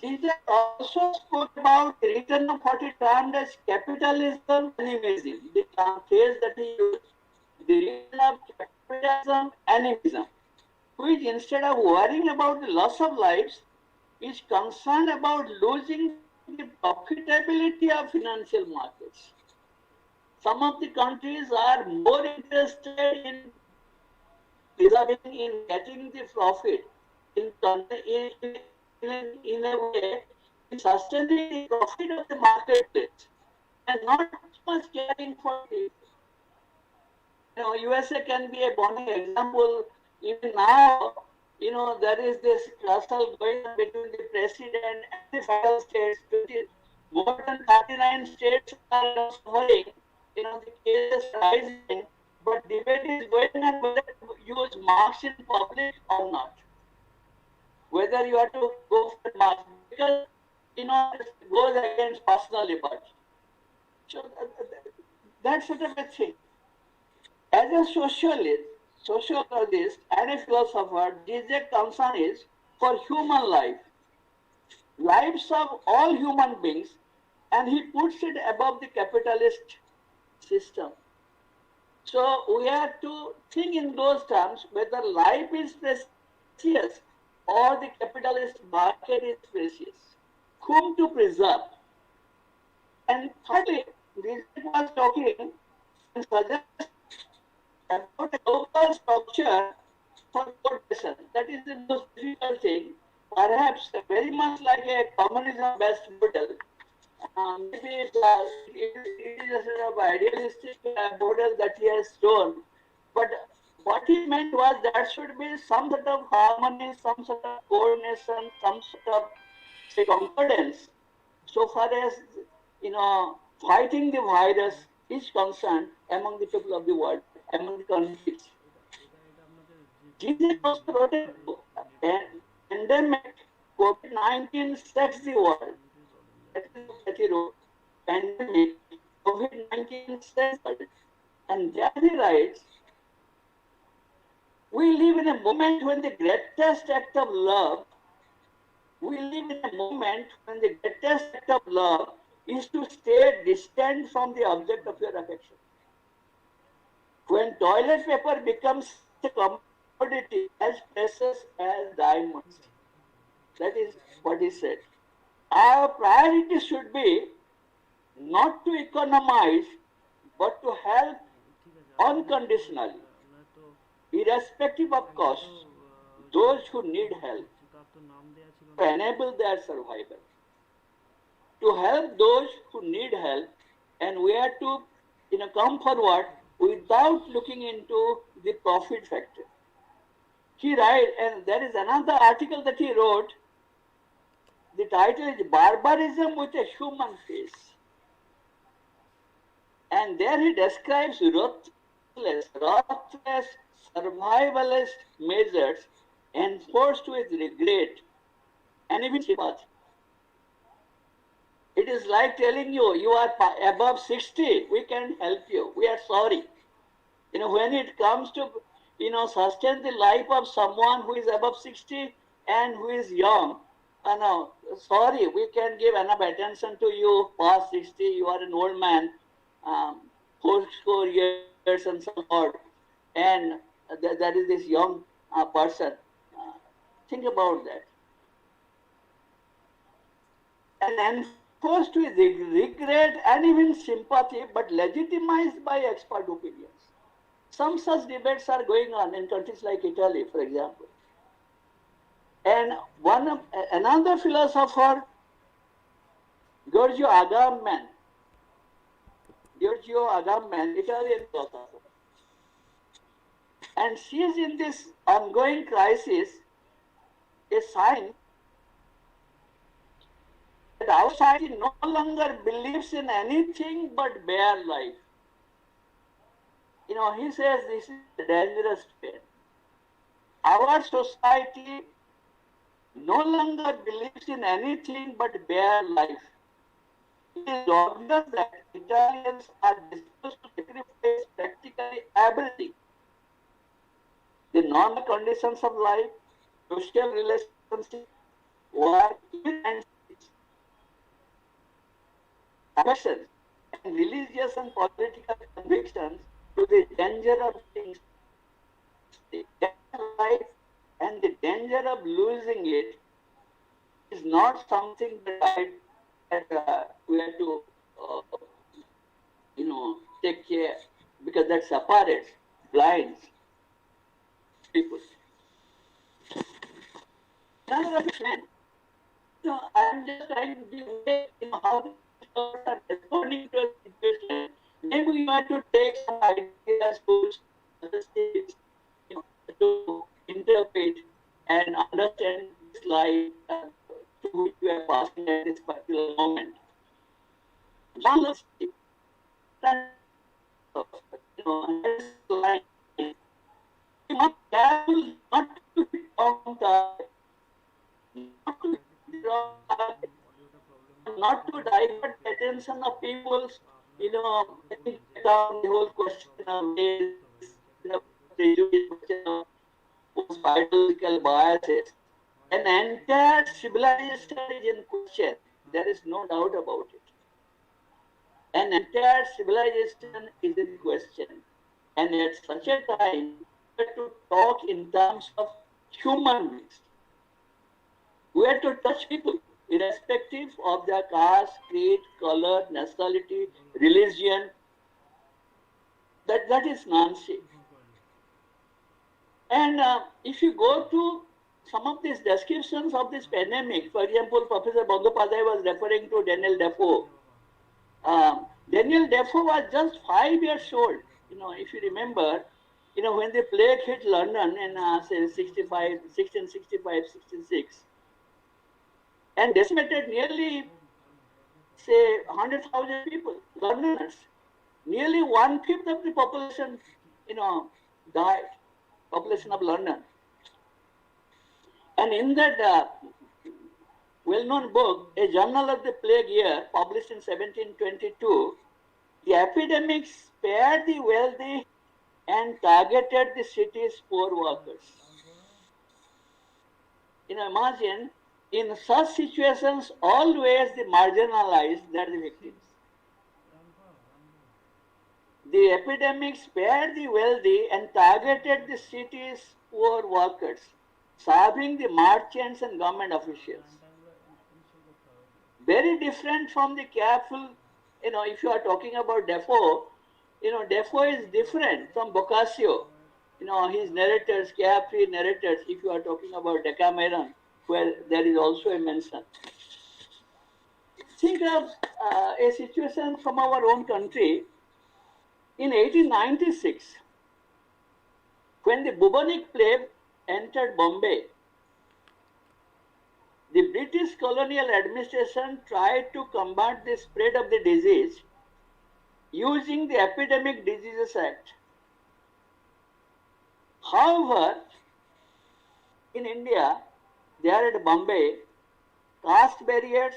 Jesus also spoke about the return of what he termed as capitalism animism, the phrase that he used, the return of capitalism animism, which instead of worrying about the loss of lives, is concerned about losing the profitability of financial markets. Some of the countries are more interested in preserving, in getting the profit, in in a way in sustaining the profit of the marketplace and not much caring for the, USA can be a burning example. Even now, there is this tussle going on between the president and the federal states. More than 39 states are suffering. The cases rising, but debate is going on whether to use marks in public or not. Whether you have to go for marks because it goes against personal liberty. So that sort of a thing. As a sociologist and a philosopher, Zizek concern is for human life, lives of all human beings, and he puts it above the capitalist system. So we have to think in those terms whether life is precious or the capitalist market is precious. Whom to preserve? And thirdly, Zizek was talking and suggests about a local structure for coordination. That is the most difficult thing. Perhaps very much like a communism-based model. Maybe it is a sort of idealistic model that he has shown. But what he meant was there should be some sort of harmony, some sort of coordination, some sort of, say, concordance. So far as, fighting the virus is concerned among the people of the world, among the countries. Jesus also wrote a book, Pandemic, COVID-19 Shakes the World. That is what he wrote. Pandemic, COVID-19 Shakes the World. And there he writes, we live in a moment when the greatest act of love, is to stay distant from the object of your affection. When toilet paper becomes a commodity as precious as diamonds, that is what he said. Our priority should be not to economize, but to help unconditionally, irrespective of cost, those who need help, to enable their survival. To help those who need help, and we have to come forward without looking into the profit factor. He writes, and there is another article that he wrote. The title is Barbarism with a Human Face. And there he describes ruthless, survivalist measures enforced with regret and even sympathy. It is like telling you, you are above 60, we can help you, we are sorry. When it comes to, sustain the life of someone who is above 60 and who is young, sorry, we can give enough attention to you past 60, you are an old man, 4 years and so on, and that is this young person. Think about that. And enforced with regret and even sympathy, but legitimized by expert opinions. Some such debates are going on in countries like Italy, for example. And another philosopher, Giorgio Agamben, Italian philosopher, and sees in this ongoing crisis a sign that our society no longer believes in anything but bare life. He says this is a dangerous trend. Our society no longer believes in anything but bare life. It is obvious that Italians are disposed to sacrifice practically everything. The normal conditions of life, social relationships, work, and affections, and religious and political convictions to the danger of things, the life and the danger of losing it is not something that we have to, take care, because that separates, blinds people. Another man No, I'm just trying to give way, how the experts are responding to a situation. Maybe we want to take some ideas to statistics, to interpret and understand this life through which we are passing at this particular moment. Journalistic, this line, we must be careful not to hit wrong target, not to hit the wrong target, not to divert the attention of people's, getting down the whole question of race, prejudice, question of post-biological biases. An entire civilization is in question. There is no doubt about it. An entire civilization is in question. And at such a time, we have to talk in terms of human beings. We have to touch people, irrespective of their caste, creed, color, nationality, religion. That is nonsense. And if you go to some of these descriptions of this pandemic, for example, Professor Bandyopadhyay was referring to Daniel Defoe. Daniel Defoe was just 5 years old. If you remember, when the plague hit London in say 1665, 1666, and decimated nearly, say, 100,000 people, Londoners. Nearly 1/5 of the population, died, population of London. And in that well-known book, A Journal of the Plague Year, published in 1722, the epidemic spared the wealthy and targeted the city's poor workers. Imagine, in such situations, always the marginalized, they are the victims. The epidemic spared the wealthy and targeted the city's poor workers, serving the merchants and government officials. Very different from the careful, if you are talking about Defoe, Defoe is different from Boccaccio. His narrators, carefree narrators, if you are talking about Decameron, where there is also a mention. Think of a situation from our own country. In 1896, when the bubonic plague entered Bombay, the British colonial administration tried to combat the spread of the disease using the Epidemic Diseases Act. However, in India, there at Bombay, caste barriers,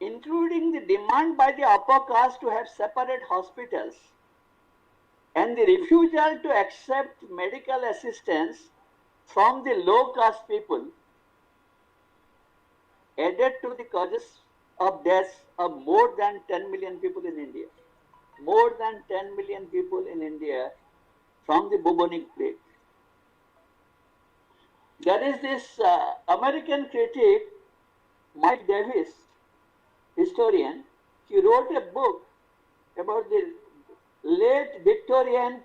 including the demand by the upper caste to have separate hospitals, and the refusal to accept medical assistance from the low caste people, added to the causes of deaths of more than 10 million people in India. More than 10 million people in India from the bubonic plague. There is this American critic, Mike Davis, historian. He wrote a book about the late Victorian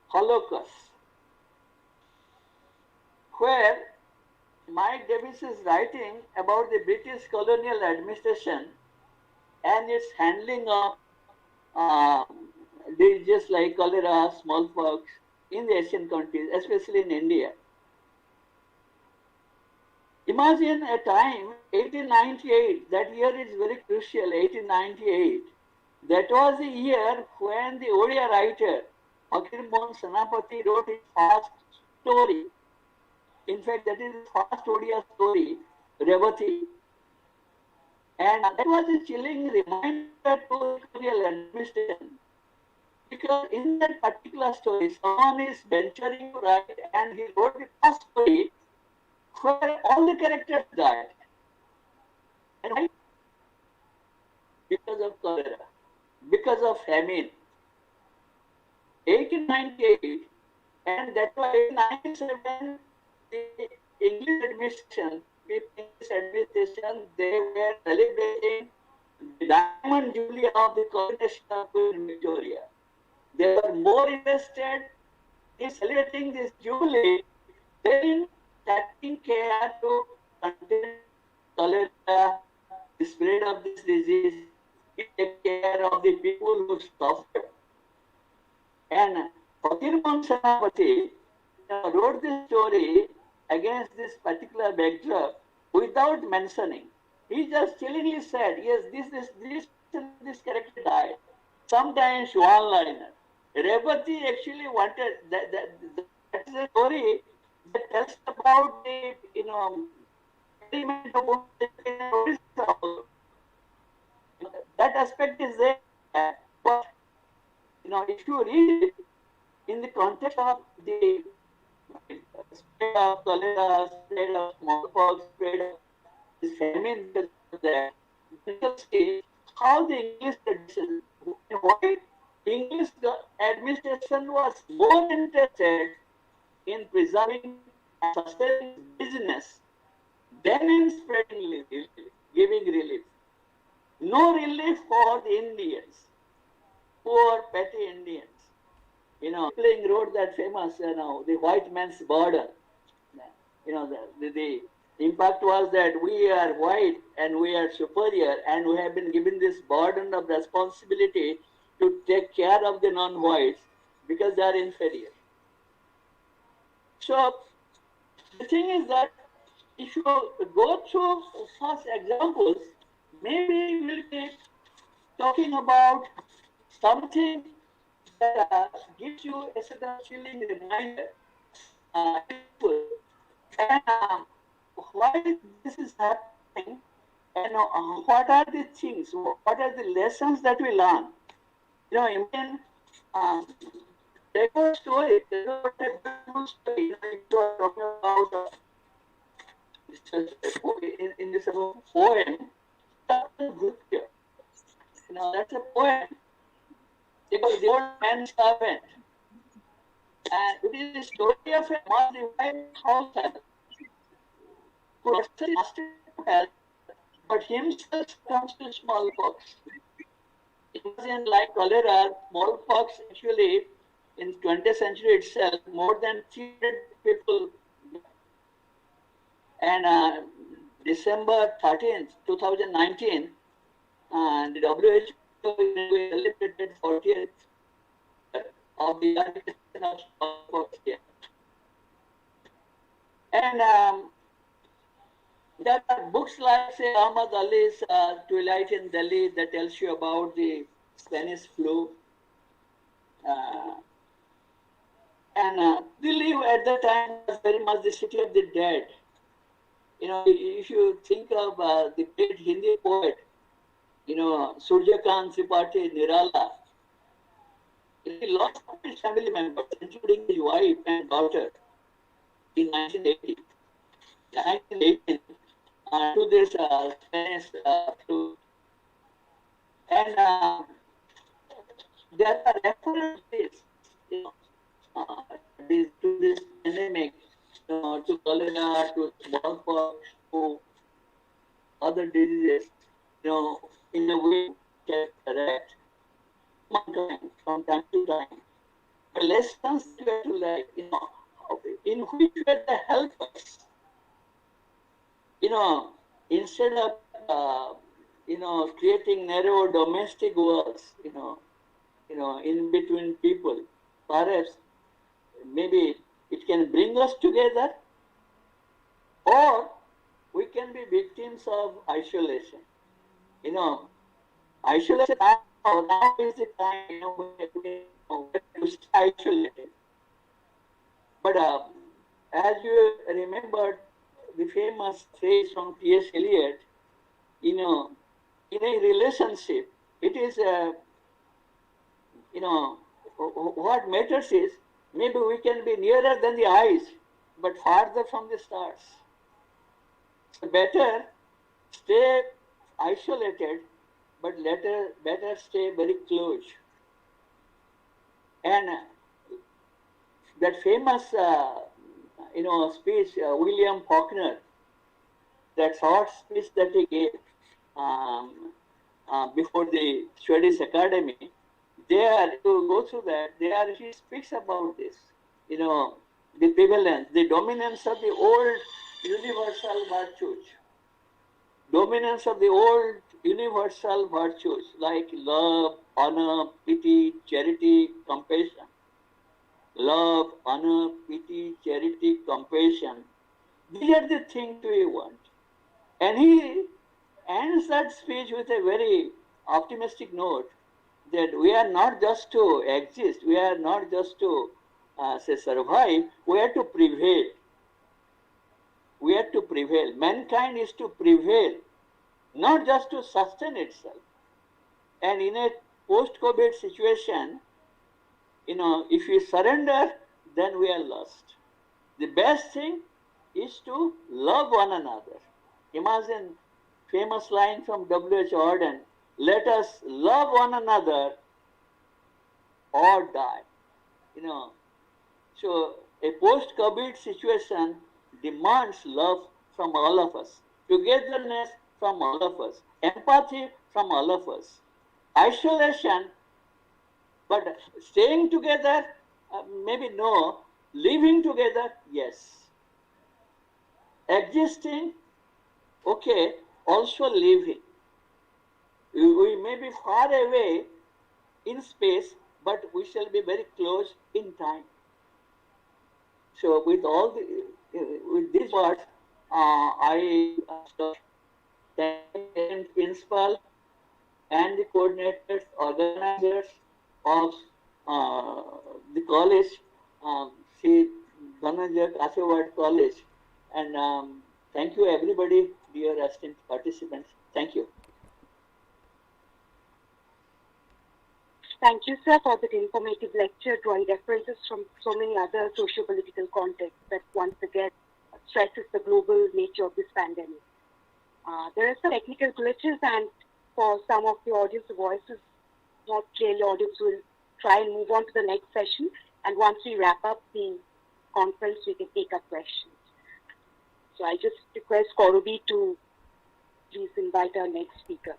Holocaust, where Mike Davis is writing about the British colonial administration and its handling of diseases like cholera, smallpox in the Asian countries, especially in India. Imagine a time, 1898, that year is very crucial, 1898. That was the year when the Odia writer, Fakir Mohan Senapati, wrote his first story. In fact, that is his first Odia story, Revati. And that was a chilling reminder to the colonial administration. Because in that particular story, someone is venturing to write, and he wrote the first story where all the characters died. And why? Because of cholera, because of famine. 1898, and that was 1897, the English administration, they were celebrating the Diamond Jubilee of the coronation of Queen Victoria. They were more interested in celebrating this jubilee than taking care to contain cholera, suffered. And Fakirman Senapati wrote this story against this particular backdrop without mentioning. He just chillingly said, yes, this character died. Sometimes one liner. Revati actually wanted that is a story that tells about the element of that aspect is there. But if you read it in the context of the spread of cholera, spread of smallpox, spread of this famine because of that, you can see how the English tradition, why English administration was more interested in preserving and sustaining business than in spreading relief, giving relief. No relief for the Indians, poor petty Indians. Kipling wrote that famous, the white man's burden. The impact was that we are white and we are superior and we have been given this burden of responsibility to take care of the non-whites because they are inferior. So the thing is that if you go through such examples, maybe we'll be talking about something that gives you a sort of chilling reminder and why this is happening and what are the things, what are the lessons that we learn. Indian Tagore story, you are talking about in this poem, that's a poem. Because the old man's servant. And it is the story of a modified household who actually mastered health, but himself comes to smallpox. It wasn't like cholera, smallpox actually in 20th century itself, more than 300 people. And December 13th, 2019, the WHO celebrated 40th of the eradication of smallpox here. And there are books like, say, Ahmad Ali's Twilight in Delhi that tells you about the Spanish flu. And Delhi at that time was very much the city of the dead. If you think of the great Hindi poet, Surjakant Tripathi Nirala, he lost his family members, including his wife and daughter, in 1980. 1918, to this Spanish flu. And there are references, to this pandemic, to cholera, to smallpox, to other diseases, in a way can correct mankind from time to time. But lessons we have to like, in which way they help us. Instead of creating narrow domestic wars, in between people, perhaps maybe it can bring us together, or we can be victims of isolation. Isolation now is the time to stay isolated. But as you remember the famous phrase from T.S. Eliot, in a relationship, it is, what matters is maybe we can be nearer than the eyes, but farther from the stars. So better stay isolated, but better stay very close. And that famous, speech, William Faulkner, that short speech that he gave before the Swedish Academy, there, to go through that, there he speaks about this, the prevalence, the dominance of the old universal virtues, dominance of the old universal virtues like love, honor, pity, charity, compassion. Love, honor, pity, charity, compassion. These are the things we want. And he ends that speech with a very optimistic note that we are not just to exist, we are not just to say survive, we are to prevail. We are to prevail. Mankind is to prevail, not just to sustain itself. And in a post-COVID situation, if we surrender, then we are lost. The best thing is to love one another. Imagine famous line from W.H. Auden, let us love one another or die. So a post-COVID situation demands love from all of us, togetherness from all of us, empathy from all of us. Isolation, but staying together, maybe no. Living together, yes. Existing, okay, also living. We may be far away in space, but we shall be very close in time. So with these words, I thank principal and the coordinators, organizers of the college, Sri Dhananjay Kasewad College, and thank you everybody, dear esteemed participants. Thank you. Thank you, sir, for that informative lecture, drawing references from so many other socio-political contexts that once again stresses the global nature of this pandemic. There are some technical glitches, and for some of the audience, the voice is not clearly audible. So we'll try and move on to the next session. And once we wrap up the conference, we can take up questions. So I just request Korobi to please invite our next speaker.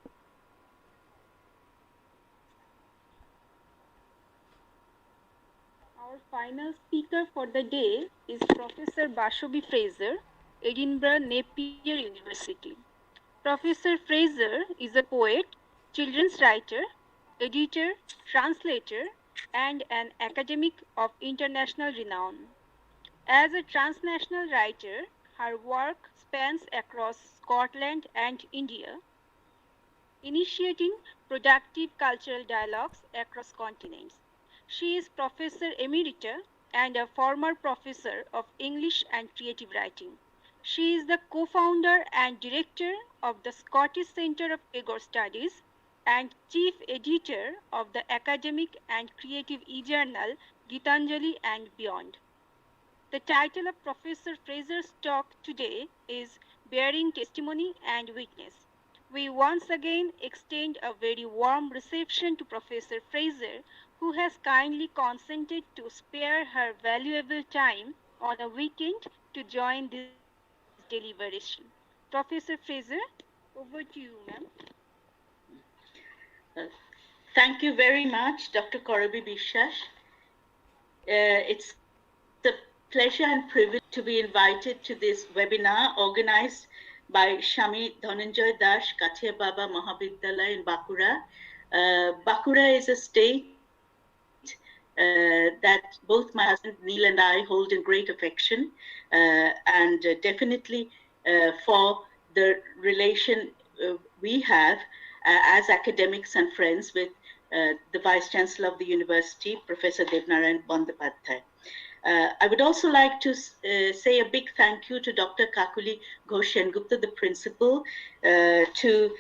Our final speaker for the day is Professor Bashobi Fraser, Edinburgh Napier University. Professor Fraser is a poet, children's writer, editor, translator, and an academic of international renown. As a transnational writer, her work spans across Scotland and India, initiating productive cultural dialogues across continents. She is Professor Emerita and a former professor of English and creative writing. She is the co-founder and director of the Scottish Centre of Tagore Studies and chief editor of the academic and creative e-journal Gitanjali and Beyond. The title of Professor Fraser's talk today is Bearing Testimony and Witness. We once again extend a very warm reception to Professor Fraser, who has kindly consented to spare her valuable time on a weekend to join this deliberation. Professor Fraser, over to you, ma'am. Thank you very much, Dr. Korobi Biswas. It's a pleasure and privilege to be invited to this webinar organized by Shami Dhananjay Das Kathia Baba Mahavidyalaya in Bakura. Bakura is a state that both my husband Neil and I hold in great affection, and definitely for the relation we have as academics and friends with the Vice Chancellor of the University, Professor Devnarayan Bandyopadhyay. I would also like to say a big thank you to Dr. Kakuli Ghosh Sengupta, the principal, to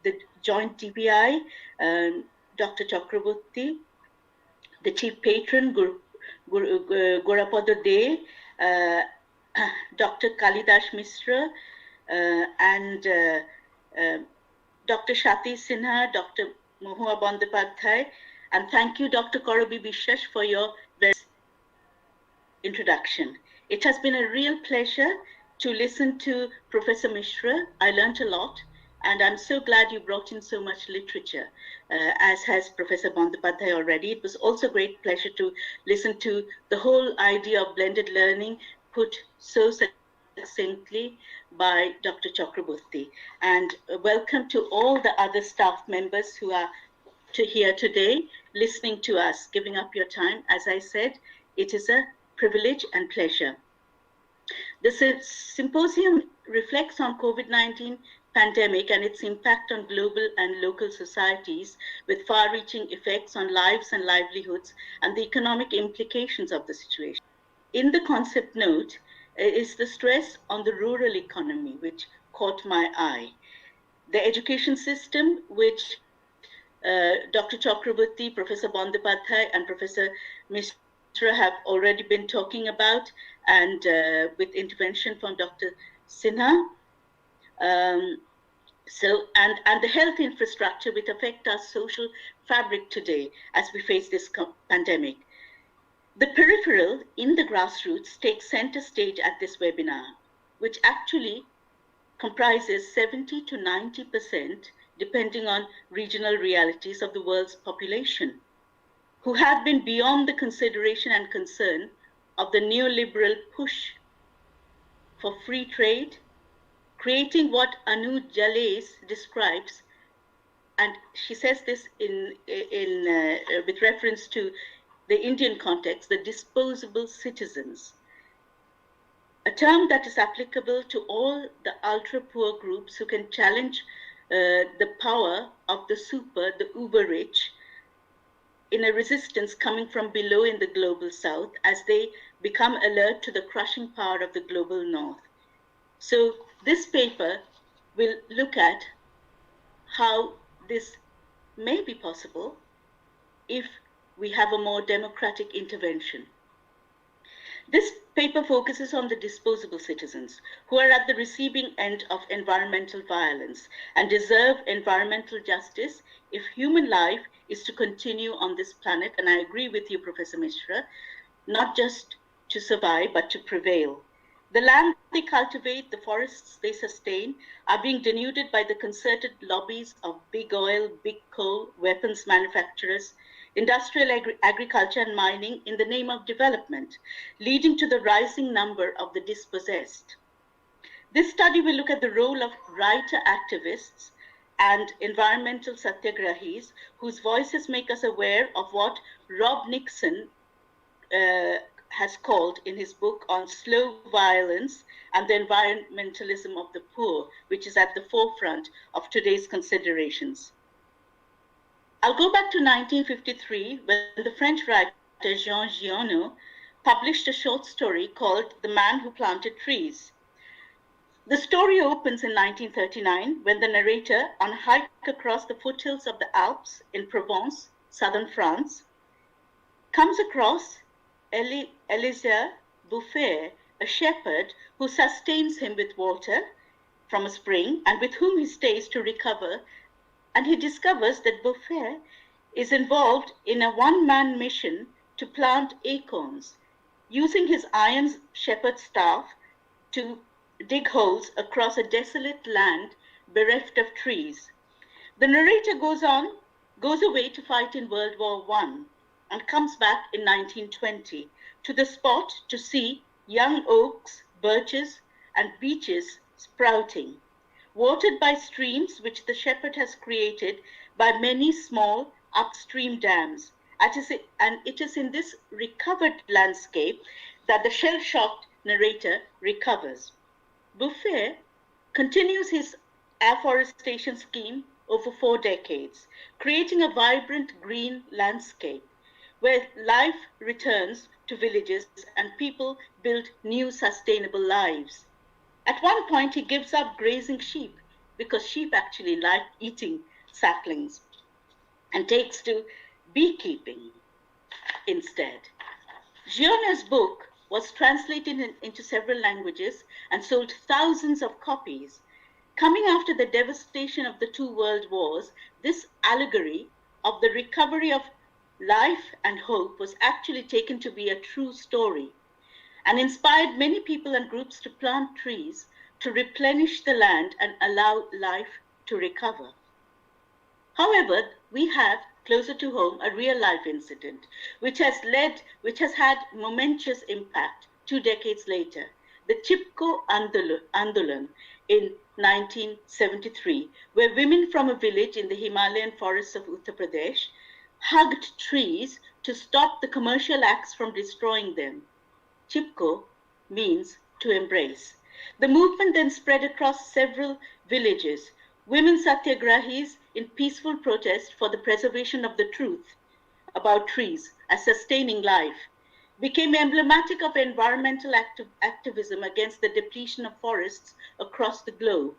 the joint DPI, Dr. Chakraborty, the chief patron, Gorapada De, Dr. Kalidas Mishra, and Dr. Shati Sinha, Dr. Mohua Bandyopadhyay, and thank you, Dr. Korobi Biswas, for your introduction. It has been a real pleasure to listen to Professor Mishra. I learned a lot, and I'm so glad you brought in so much literature, as has Professor Bandyopadhyay already. It was also a great pleasure to listen to the whole idea of blended learning put so succinctly by Dr. Chakraborty. And welcome to all the other staff members who are here today, listening to us, giving up your time. As I said, it is a privilege and pleasure. The symposium reflects on COVID-19 pandemic and its impact on global and local societies, with far-reaching effects on lives and livelihoods and the economic implications of the situation. In the concept note is the stress on the rural economy, which caught my eye. The education system, which Dr. Chakraborty, Professor Bandyopadhyay, and Professor Mishra have already been talking about, and with intervention from Dr. Sinha. And the health infrastructure which affect our social fabric today as we face this pandemic. The peripheral in the grassroots takes center stage at this webinar, which actually comprises 70 to 90%, depending on regional realities, of the world's population, who have been beyond the consideration and concern of the neoliberal push for free trade, creating what Anu Jalais describes, and she says this with reference to the Indian context, the disposable citizens, a term that is applicable to all the ultra-poor groups who can challenge the power of the uber-rich, in a resistance coming from below in the global south as they become alert to the crushing power of the global north. So this paper will look at how this may be possible if we have a more democratic intervention. This paper focuses on the disposable citizens who are at the receiving end of environmental violence and deserve environmental justice if human life is to continue on this planet. And I agree with you, Professor Mishra, not just to survive, but to prevail. The land they cultivate, the forests they sustain, are being denuded by the concerted lobbies of big oil, big coal, weapons manufacturers, industrial agriculture and mining in the name of development, leading to the rising number of the dispossessed. This study will look at the role of writer activists and environmental satyagrahis whose voices make us aware of what Rob Nixon has called in his book on slow violence and the environmentalism of the poor, which is at the forefront of today's considerations. I'll go back to 1953 when the French writer Jean Giono published a short story called The Man Who Planted Trees. The story opens in 1939 when the narrator, on a hike across the foothills of the Alps in Provence, southern France, comes across Elisée Bouffet, a shepherd who sustains him with water from a spring and with whom he stays to recover. And he discovers that Bouffet is involved in a one-man mission to plant acorns, using his iron shepherd staff to dig holes across a desolate land bereft of trees. The narrator goes away to fight in World War I and comes back in 1920 to the spot to see young oaks, birches, and beeches sprouting, watered by streams which the shepherd has created by many small upstream dams. And it is in this recovered landscape that the shell-shocked narrator recovers. Bouffet continues his afforestation scheme over 4 decades, creating a vibrant green landscape where life returns to villages and people build new sustainable lives. At one point, he gives up grazing sheep because sheep actually like eating saplings and takes to beekeeping instead. Giono's book was translated into several languages and sold thousands of copies. Coming after the devastation of the 2 world wars, this allegory of the recovery of life and hope was actually taken to be a true story and inspired many people and groups to plant trees to replenish the land and allow life to recover. However, we have closer to home a real life incident which has had momentous impact 2 decades later, the Chipko Andolan in 1973, where women from a village in the Himalayan forests of Uttar Pradesh hugged trees to stop the commercial axe from destroying them. Chipko means to embrace. The movement then spread across several villages. Women satyagrahis in peaceful protest for the preservation of the truth about trees as sustaining life became emblematic of environmental activism against the depletion of forests across the globe.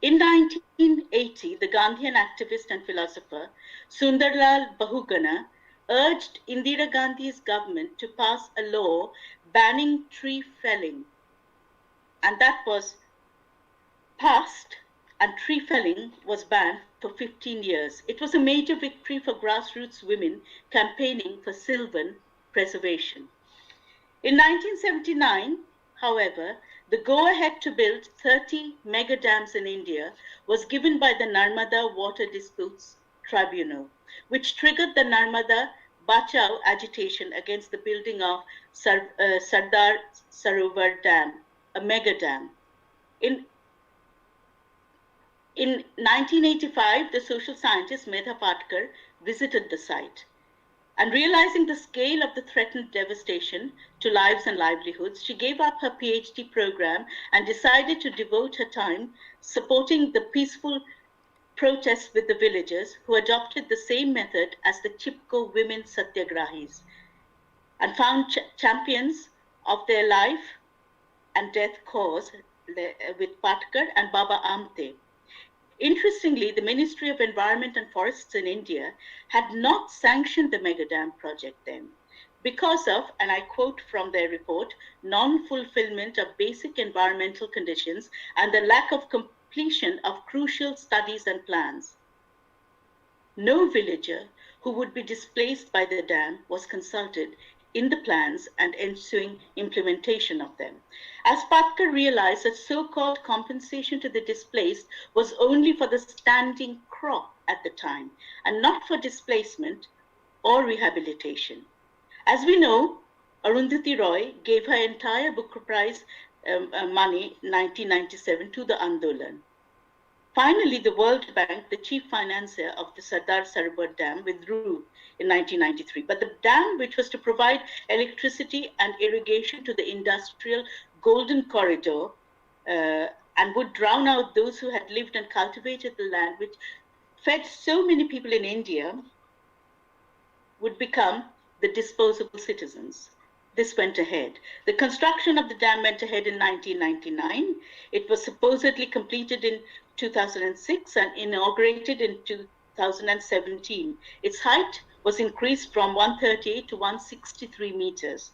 In 1980, the Gandhian activist and philosopher Sundarlal Bahuguna urged Indira Gandhi's government to pass a law banning tree felling. And that was passed, and tree felling was banned for 15 years. It was a major victory for grassroots women campaigning for sylvan preservation. In 1979, however, the go-ahead to build 30 mega dams in India was given by the Narmada Water Disputes Tribunal, which triggered the Narmada Bachao agitation against the building of Sardar Sarovar Dam, a mega dam. In 1985, the social scientist Medha Patkar visited the site. And realizing the scale of the threatened devastation to lives and livelihoods, she gave up her PhD program and decided to devote her time supporting the peaceful protests with the villagers who adopted the same method as the Chipko women satyagrahis and found champions of their life and death cause with Patkar and Baba Amte. Interestingly, the Ministry of Environment and Forests in India had not sanctioned the mega dam project then because of, and I quote from their report, non-fulfillment of basic environmental conditions and the lack of completion of crucial studies and plans. No villager who would be displaced by the dam was consulted in the plans and ensuing implementation of them. As Patkar realized that so-called compensation to the displaced was only for the standing crop at the time and not for displacement or rehabilitation. As we know, Arundhati Roy gave her entire Booker Prize money in 1997 to the Andolan. Finally, the World Bank, the chief financier of the Sardar Sarovar Dam, withdrew in 1993. But the dam, which was to provide electricity and irrigation to the industrial Golden Corridor and would drown out those who had lived and cultivated the land, which fed so many people in India, would become the disposable citizens. This went ahead. The construction of the dam went ahead in 1999. It was supposedly completed in 2006 and inaugurated in 2017. Its height was increased from 138 to 163 meters.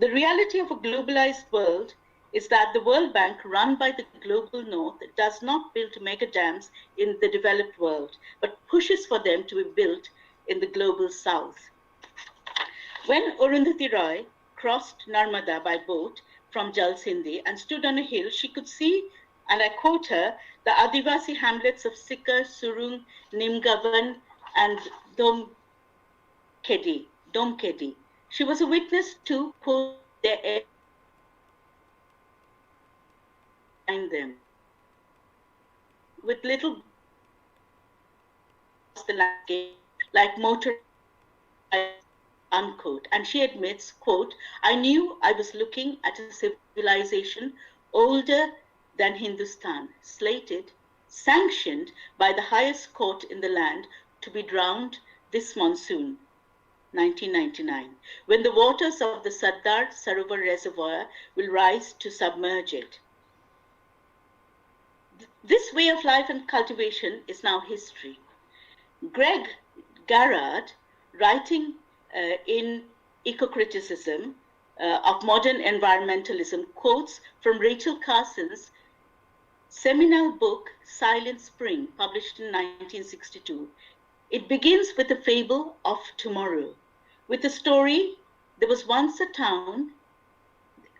The reality of a globalized world is that the World Bank, run by the global north, does not build mega dams in the developed world, but pushes for them to be built in the global south. When Arundhati Roy crossed Narmada by boat from Jalsindi and stood on a hill, she could see, and I quote her, the Adivasi hamlets of Sikar, Surung, Nimgavan, and Domkedi. She was a witness to, quote, their air behind them. With little the landscape, like motor, unquote. And she admits, quote, I knew I was looking at a civilization older than Hindustan, slated, sanctioned by the highest court in the land to be drowned this monsoon, 1999, when the waters of the Sardar Sarovar Reservoir will rise to submerge it. This way of life and cultivation is now history. Greg Garrard, writing in Eco-Criticism of Modern Environmentalism, quotes from Rachel Carson's seminal book, Silent Spring, published in 1962. It begins with a fable of tomorrow, with the story, there was once a town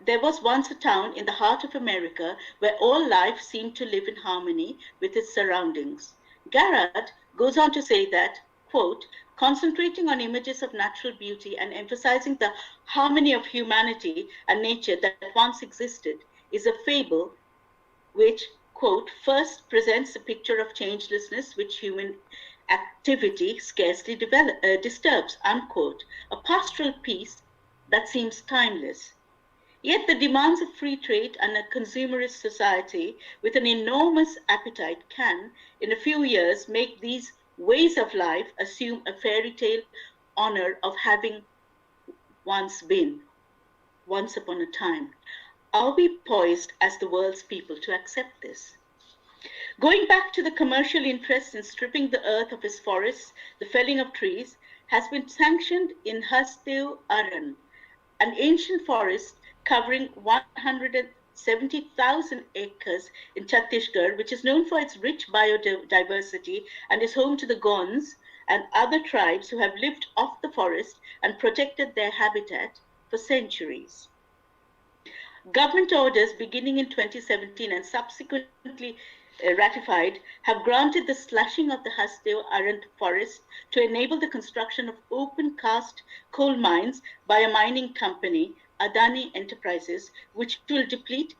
in the heart of America where all life seemed to live in harmony with its surroundings. Garrard goes on to say that, quote, concentrating on images of natural beauty and emphasizing the harmony of humanity and nature that once existed, is a fable which, quote, first presents a picture of changelessness which human activity scarcely disturbs, unquote, a pastoral piece that seems timeless. Yet the demands of free trade and a consumerist society with an enormous appetite can, in a few years, make these ways of life assume a fairy tale honor of having once been, once upon a time. Are we poised as the world's people to accept this? Going back to the commercial interest in stripping the earth of its forests, the felling of trees has been sanctioned in Hasdeo Aran, an ancient forest covering 170,000 acres in Chhattisgarh, which is known for its rich biodiversity and is home to the Gonds and other tribes who have lived off the forest and protected their habitat for centuries. Government orders beginning in 2017 and subsequently ratified have granted the slashing of the Hasdeo Aran forest to enable the construction of open cast coal mines by a mining company, Adani Enterprises, which will deplete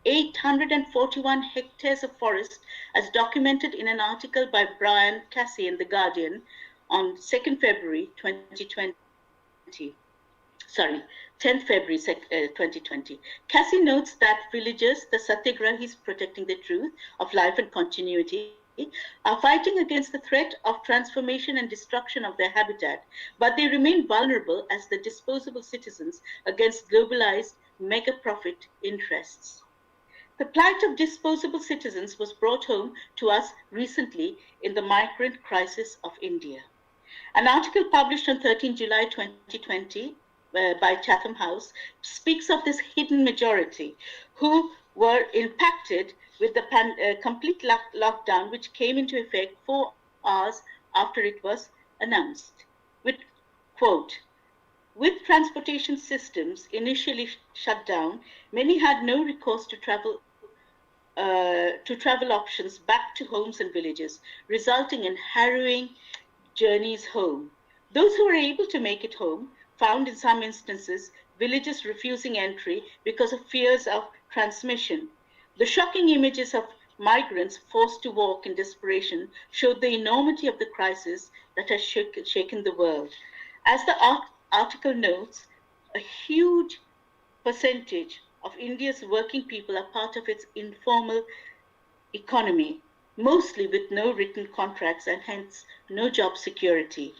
841 hectares of forest, as documented in an article by Brian Cassie in The Guardian on 2nd February 2020. 10th February 2020. Cassie notes that villagers, the Satyagrahis protecting the truth of life and continuity, are fighting against the threat of transformation and destruction of their habitat, but they remain vulnerable as the disposable citizens against globalized mega profit interests. The plight of disposable citizens was brought home to us recently in the migrant crisis of India. An article published on 13 July 2020 by Chatham House speaks of this hidden majority who were impacted with the complete lockdown, which came into effect 4 hours after it was announced. With, quote, with transportation systems initially shut down, many had no recourse to travel options back to homes and villages, resulting in harrowing journeys home. Those who were able to make it home found in some instances villages refusing entry because of fears of transmission. The shocking images of migrants forced to walk in desperation showed the enormity of the crisis that has shaken the world. As the article notes, a huge percentage of India's working people are part of its informal economy, mostly with no written contracts and hence no job security.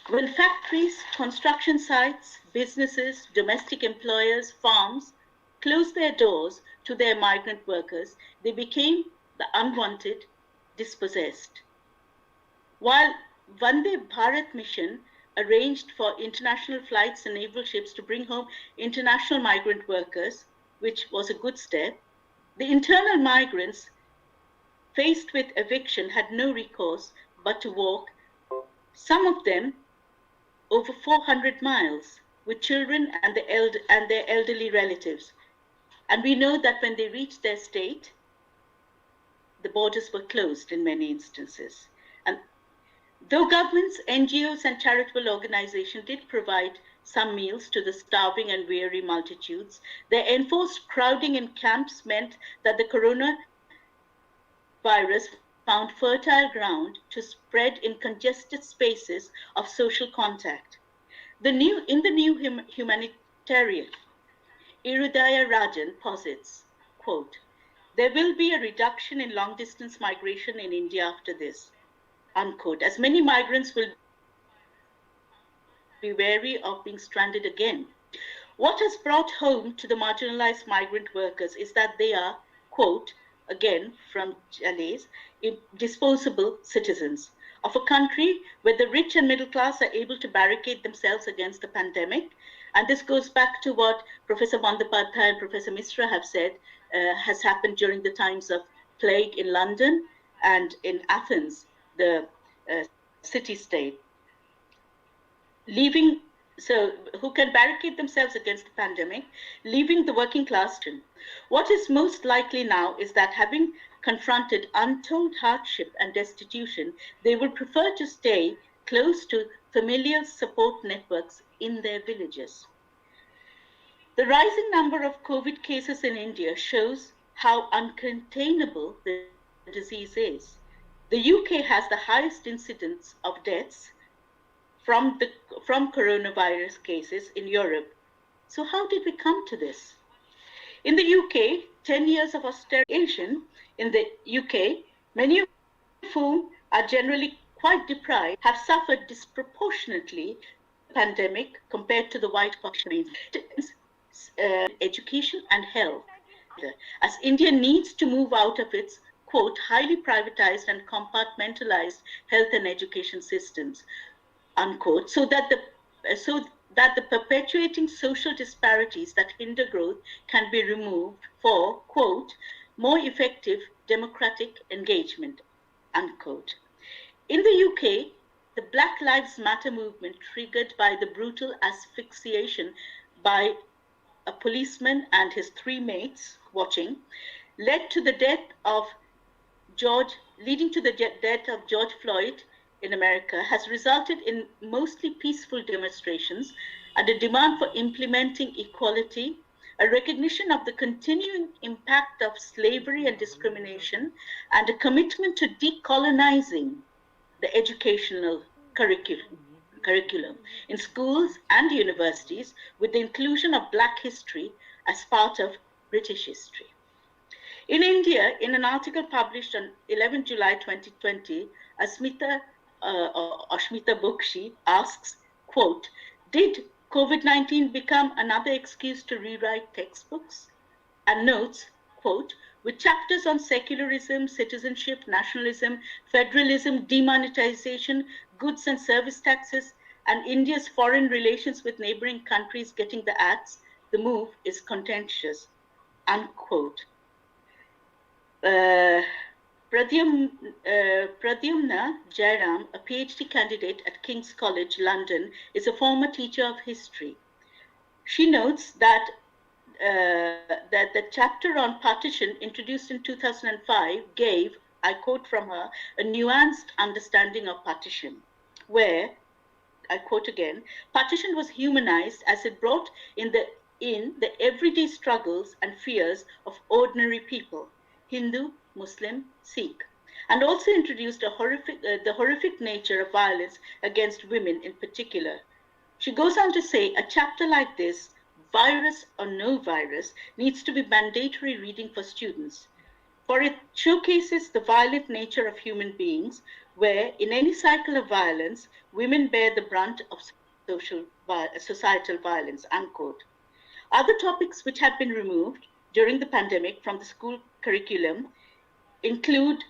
When factories, construction sites, businesses, domestic employers, farms closed their doors to their migrant workers, they became the unwanted, dispossessed. While Vande Bharat mission arranged for international flights and naval ships to bring home international migrant workers, which was a good step, the internal migrants faced with eviction had no recourse but to walk, some of them over 400 miles, with children and their elderly relatives. And we know that when they reached their state, the borders were closed in many instances. And though governments, NGOs, and charitable organizations did provide some meals to the starving and weary multitudes, their enforced crowding in camps meant that the coronavirus found fertile ground to spread in congested spaces of social contact. In the new humanitarian, Irudaya Rajan posits, quote, there will be a reduction in long-distance migration in India after this, unquote, as many migrants will be wary of being stranded again. What has brought home to the marginalized migrant workers is that they are, quote, again from Jalais, disposable citizens of a country where the rich and middle class are able to barricade themselves against the pandemic. And this goes back to what Professor Bandyopadhyay and Professor Misra have said has happened during the times of plague in London and in Athens, the city-state. Who can barricade themselves against the pandemic, leaving the working class. What is most likely now is that having confronted untold hardship and destitution, they will prefer to stay close to familiar support networks in their villages. The rising number of COVID cases in India shows how uncontainable the disease is. The UK has the highest incidence of deaths from coronavirus cases in Europe. So how did we come to this? In the UK, 10 years of austerity in the UK, many of whom are generally quite deprived, have suffered disproportionately the pandemic compared to the white population. Education and health, as India needs to move out of its, quote, highly privatized and compartmentalized health and education systems, unquote, so that the perpetuating social disparities that hinder growth can be removed for, quote, more effective democratic engagement, unquote. In the UK, the Black Lives Matter movement, triggered by the brutal asphyxiation by a policeman and his 3 mates watching, leading to the death of George Floyd in America, has resulted in mostly peaceful demonstrations and a demand for implementing equality, a recognition of the continuing impact of slavery and discrimination, and a commitment to decolonizing the educational curriculum in schools and universities, with the inclusion of Black history as part of British history. In India, in an article published on 11 July 2020, Ashmita Bokshi asks, quote, did COVID-19 become another excuse to rewrite textbooks? And notes, quote, with chapters on secularism, citizenship, nationalism, federalism, demonetization, goods and service taxes, and India's foreign relations with neighboring countries getting the axe, the move is contentious, unquote. Pradyumna Jairam, a PhD candidate at King's College, London, is a former teacher of history. She notes that the chapter on partition introduced in 2005 gave, I quote from her, a nuanced understanding of partition, where, I quote again, partition was humanized as it brought in the everyday struggles and fears of ordinary people, Hindu, Muslim, Sikh, and also introduced the horrific nature of violence against women in particular. She goes on to say, a chapter like this, virus or no virus, needs to be mandatory reading for students, for it showcases the violent nature of human beings, where in any cycle of violence, women bear the brunt of societal violence, unquote. Other topics which have been removed during the pandemic from the school curriculum include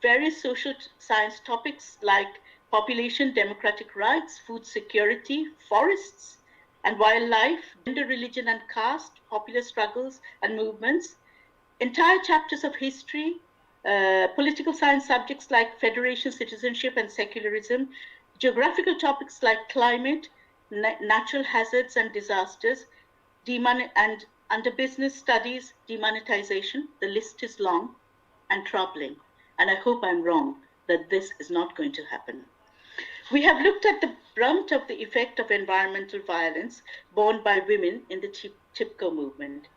various social science topics like population, democratic rights, food security, forests and wildlife, gender, religion and caste, popular struggles and movements, entire chapters of history, political science subjects like federation, citizenship and secularism, geographical topics like climate, natural hazards and disasters, and under business studies, demonetization. The list is long and troubling, and I hope I'm wrong that this is not going to happen. We have looked at the brunt of the effect of environmental violence borne by women in the Chipko movement.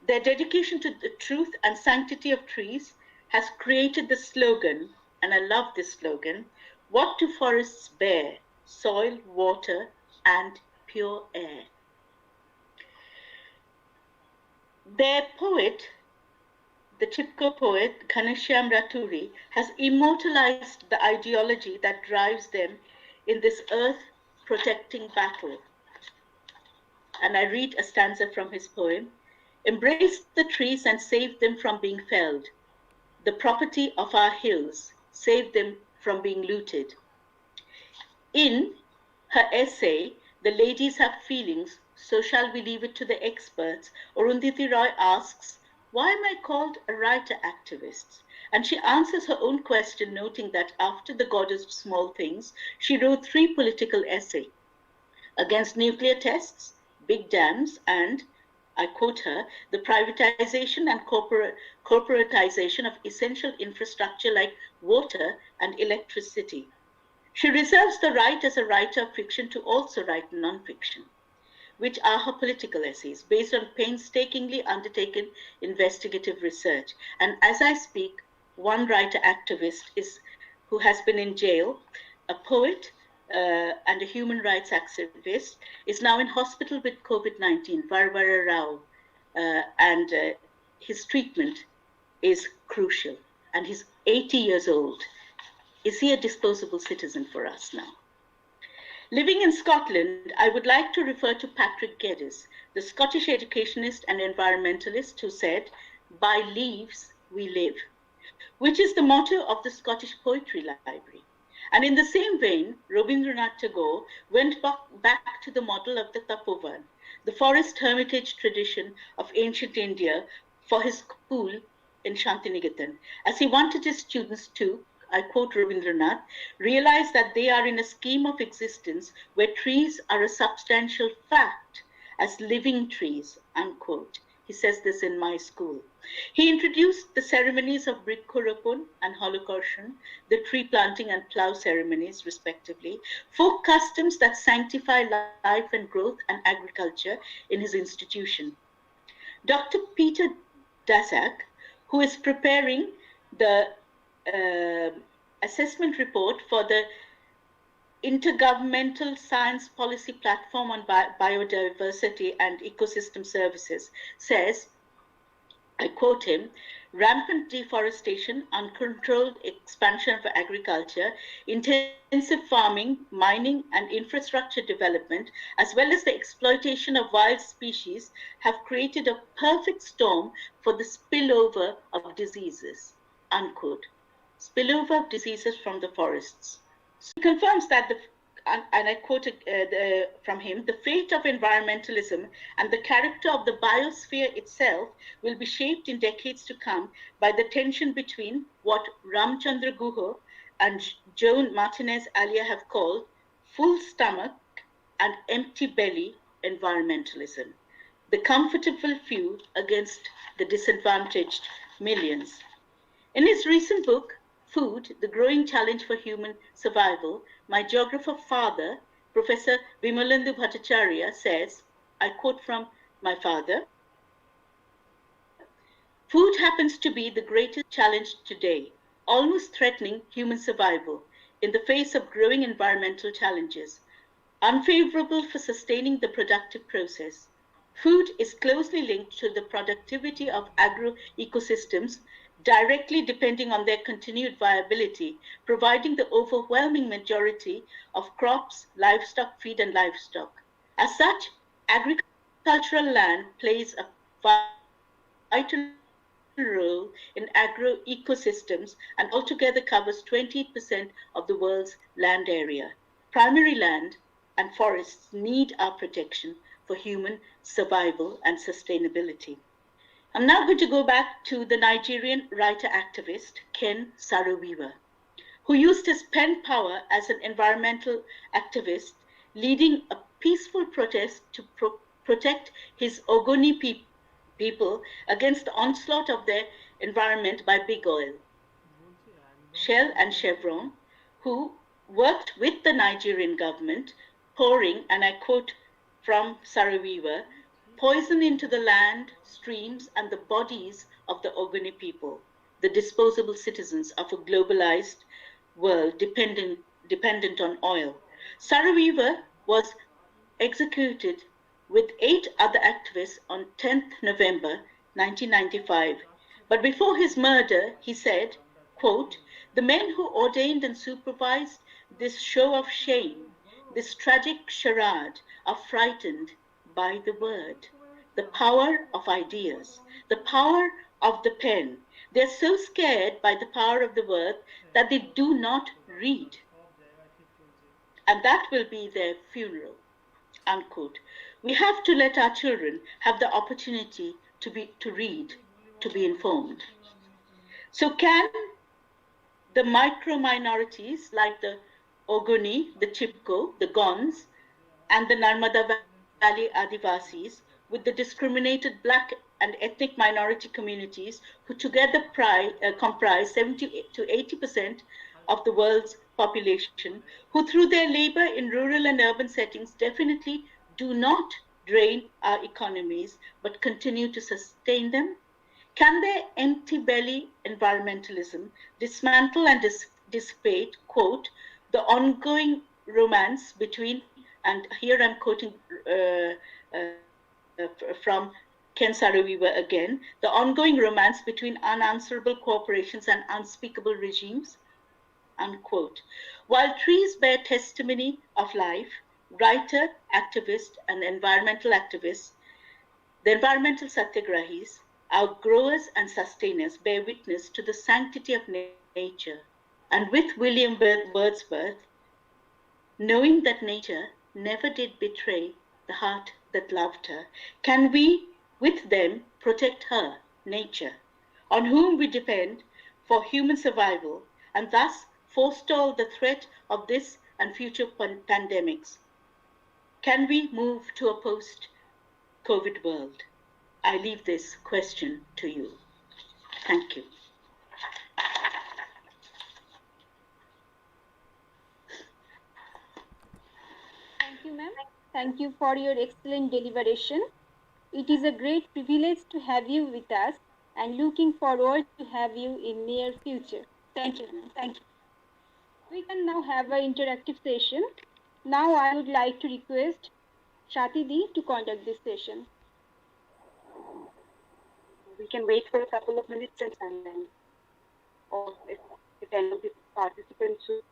Their dedication to the truth and sanctity of trees has created the slogan, and I love this slogan, what do forests bear? Soil, water, and pure air. Their poet, the Chipko poet, Ghanshyam Raturi, has immortalized the ideology that drives them in this earth-protecting battle. And I read a stanza from his poem. Embrace the trees and save them from being felled. The property of our hills, save them from being looted. In her essay, The Ladies Have Feelings, So Shall We Leave It to the Experts, Arundhati Roy asks, why am I called a writer activist? And she answers her own question, noting that after The Goddess of Small Things, she wrote 3 political essays against nuclear tests, big dams, and, I quote her, the privatization and corporatization of essential infrastructure like water and electricity. She reserves the right as a writer of fiction to also write non-fiction. which are her political essays based on painstakingly undertaken investigative research. And as I speak, one writer activist who has been in jail, a poet and a human rights activist, is now in hospital with COVID-19, Varvara Rao, and his treatment is crucial. And he's 80 years old. Is he a disposable citizen for us now? Living in Scotland, I would like to refer to Patrick Geddes, the Scottish educationist and environmentalist who said, "By leaves we live," which is the motto of the Scottish Poetry Library. And in the same vein, Rabindranath Tagore went back to the model of the Tapovan, the forest hermitage tradition of ancient India, for his school in Shantiniketan, as he wanted his students to, I quote Rabindranath, realize that they are in a scheme of existence where trees are a substantial fact as living trees, unquote. He says this in my school. He introduced the ceremonies of Brikkhoropon and Holocaustion, the tree planting and plough ceremonies, respectively, folk customs that sanctify life and growth and agriculture in his institution. Dr. Peter Daszak, who is preparing the assessment report for the Intergovernmental Science Policy Platform on Biodiversity and Ecosystem Services, says, I quote him, "Rampant deforestation, uncontrolled expansion of agriculture, intensive farming, mining, and infrastructure development, as well as the exploitation of wild species, have created a perfect storm for the spillover of diseases," unquote. Spillover of diseases from the forests. So he confirms that, and I quoted from him, "The fate of environmentalism and the character of the biosphere itself will be shaped in decades to come by the tension between what Ramchandra Guha and Joan Martinez Alia have called full stomach and empty belly environmentalism, the comfortable few against the disadvantaged millions." In his recent book, Food, the Growing Challenge for Human Survival, my geographer father, Professor Vimalendu Bhattacharya, says, I quote from my father, "Food happens to be the greatest challenge today, almost threatening human survival in the face of growing environmental challenges, unfavorable for sustaining the productive process. Food is closely linked to the productivity of agro-ecosystems, directly depending on their continued viability, providing the overwhelming majority of crops, livestock, feed, and livestock. As such, agricultural land plays a vital role in agro-ecosystems and altogether covers 28% of the world's land area. Primary land and forests need our protection for human survival and sustainability." I'm now going to go back to the Nigerian writer-activist Ken Saro-Wiwa, who used his pen power as an environmental activist, leading a peaceful protest to protect his Ogoni people against the onslaught of their environment by big oil. Shell and Chevron, who worked with the Nigerian government, pouring, and I quote from Saro-Wiwa, "poison into the land, streams, and the bodies of the Ogoni people, the disposable citizens of a globalized world dependent on oil." Saro-Wiwa was executed with 8 other activists on 10th November 1995. But before his murder, he said, quote, "The men who ordained and supervised this show of shame, this tragic charade, are frightened by the word, the power of ideas, the power of the pen. They're so scared by the power of the word that they do not read. And that will be their funeral," unquote. We have to let our children have the opportunity to read, to be informed. So can the micro minorities like the Ogoni, the Chipko, the Gons, and the Narmada Valley Adivasis, with the discriminated Black and ethnic minority communities who together comprise 70 to 80% of the world's population, who through their labor in rural and urban settings definitely do not drain our economies, but continue to sustain them? Can their empty belly environmentalism dismantle and dissipate, quote, the ongoing romance between, and here I'm quoting from Ken Saro-Wiwa again, the ongoing romance between unanswerable corporations and unspeakable regimes, unquote. While trees bear testimony of life, writer, activist, and environmental activists, the environmental satyagrahis, our growers and sustainers, bear witness to the sanctity of nature. And with William Wordsworth, knowing that nature never did betray the heart that loved her, can we, with them, protect her, nature, on whom we depend for human survival, and thus forestall the threat of this and future pandemics? Can we move to a post-COVID world? I leave this question to you. Thank you. Thank you, ma'am. Thank you for your excellent deliberation. It is a great privilege to have you with us and looking forward to have you in near future. Thank you, ma'am. Thank you. We can now have an interactive session. Now I would like to request Shati Di to conduct this session. We can wait for a couple of minutes and then, or if any of the participants would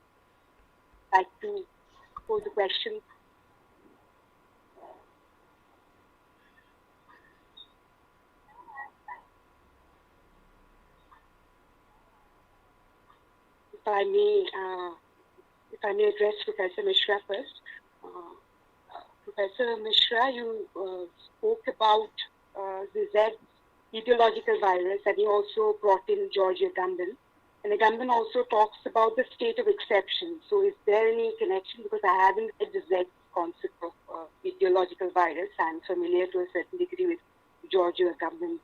like to pose a question. If I may address Professor Mishra first. Professor Mishra, you spoke about the Z ideological virus, and he also brought in George Agamben. And Agamben also talks about the state of exception. So is there any connection? Because I haven't read the Z concept of ideological virus. I'm familiar to a certain degree with George Agamben's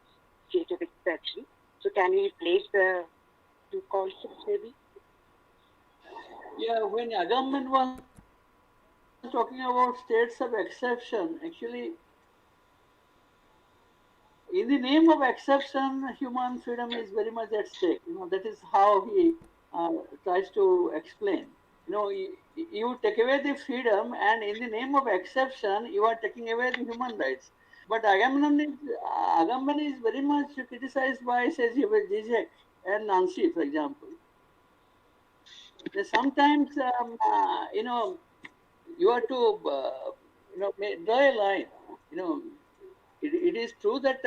state of exception. So can we replace the two concepts maybe? Yeah, when Agamben was talking about states of exception, actually, in the name of exception, human freedom is very much at stake. That is how he tries to explain. You take away the freedom, and in the name of exception, you are taking away the human rights. But Agamben is very much criticized by, say, Zizek and Nancy, for example. Sometimes, you have to, draw a line. It is true that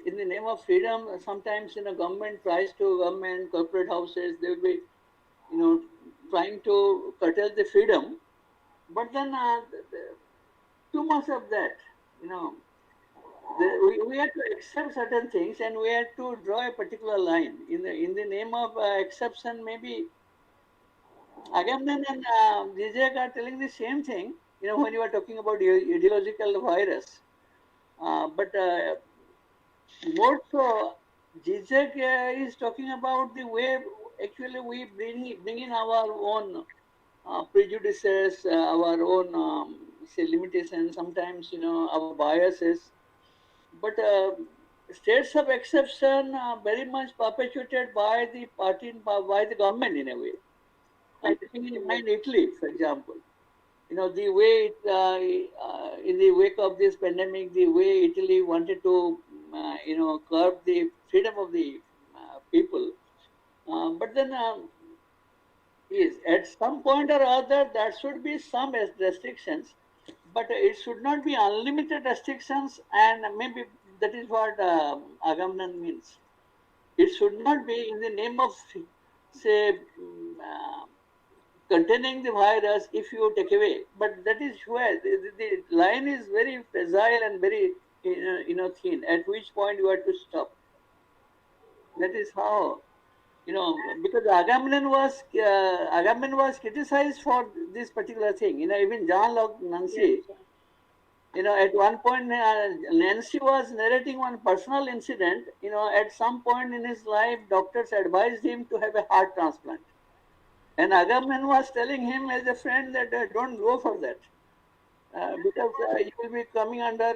in the name of freedom, sometimes government, corporate houses, they will be, trying to curtail the freedom. But then too much of that, we have to accept certain things, and we have to draw a particular line. In the name of exception, maybe Agamben and Zizek are telling the same thing, when you are talking about ideological virus. But more so, Zizek is talking about the way actually we bring in our own prejudices, our own say limitations, sometimes our biases. But states of exception very much perpetuated by the party, by the government in a way. I'm thinking in mind Italy, for example. The way in the wake of this pandemic, the way Italy wanted to, curb the freedom of the people. But then, yes, at some point or other, there should be some restrictions, but it should not be unlimited restrictions, and maybe that is what Agamben means. It should not be in the name of, say, containing the virus if you take away. But that is where the line is very fragile and very thin, at which point you have to stop. That is how, because Agamben was criticized for this particular thing. Even Jean-Luc Nancy, at one point, Nancy was narrating one personal incident. At some point in his life, doctors advised him to have a heart transplant. And Agamben was telling him as a friend that don't go for that. because you will be coming under,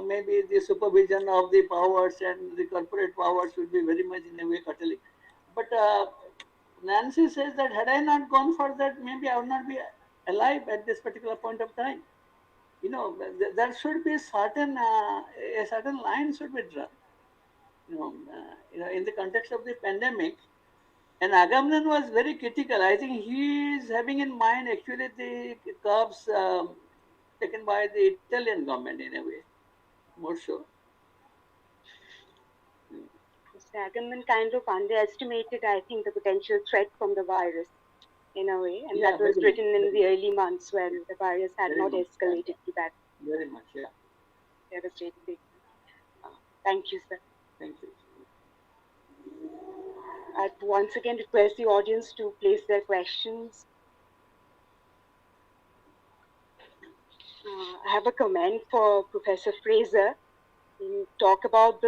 maybe the supervision of the powers, and the corporate powers will be very much in a way curtailing. But Nancy says that had I not gone for that, maybe I would not be alive at this particular point of time. There should be a certain line should be drawn. In the context of the pandemic, and Agamben was very critical. I think he is having in mind actually the curbs taken by the Italian government in a way, more so. Mr. Agamben kind of underestimated, I think, the potential threat from the virus in a way, and that was written in the early months when the virus had not escalated to that. Very much, yeah. Devastating. Thank you, sir. Thank you. I'd once again request the audience to place their questions. I have a comment for Professor Fraser. We talk about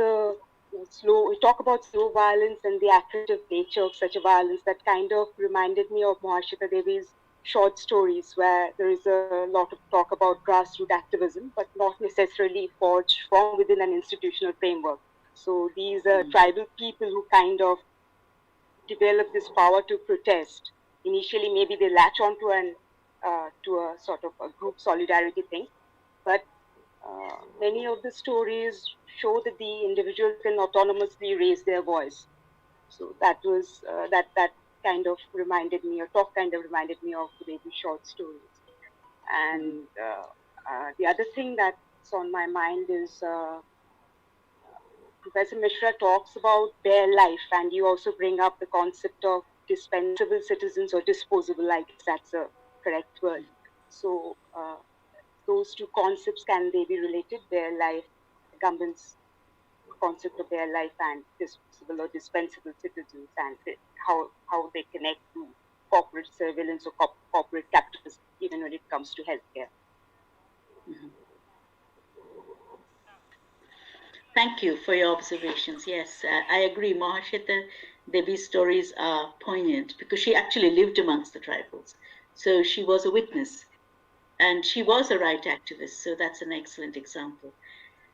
slow violence and the accretive nature of such a violence. That kind of reminded me of Mahashita Devi's short stories, where there is a lot of talk about grassroots activism, but not necessarily forged from within an institutional framework. So these are tribal people who kind of develop this power to protest. Initially, maybe they latch on to a sort of a group solidarity thing, but many of the stories show that the individual can autonomously raise their voice. So that was that kind of reminded me, or talk kind of reminded me of the baby short stories. And the other thing that's on my mind is Professor Mishra talks about bare life, and you also bring up the concept of dispensable citizens, or disposable, I guess that's a correct word. So those two concepts, can they be related? Bare life, Agamben's concept of bare life, and disposable or dispensable citizens, and how they connect to corporate surveillance or corporate capitalism, even when it comes to healthcare. Mm-hmm. Thank you for your observations. Yes, I agree. Mahashita Devi's stories are poignant because she actually lived amongst the tribals. So she was a witness, and she was a right activist. So that's an excellent example.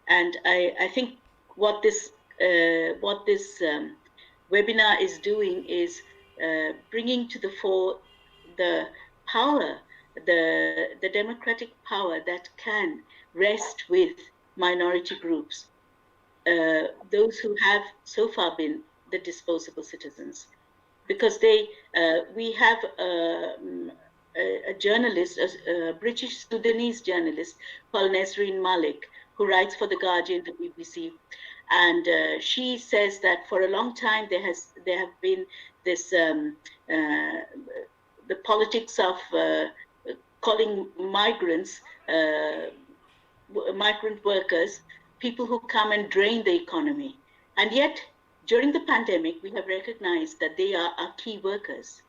And I think what this webinar is doing is bringing to the fore the power, the democratic power that can rest with minority groups. Those who have so far been the disposable citizens, because we have a journalist, a British Sudanese journalist called Nesreen Malik, who writes for The Guardian, the BBC, and she says that for a long time there have been this the politics of calling migrants, migrant workers, people who come and drain the economy. And yet, during the pandemic, we have recognized that they are our key workers.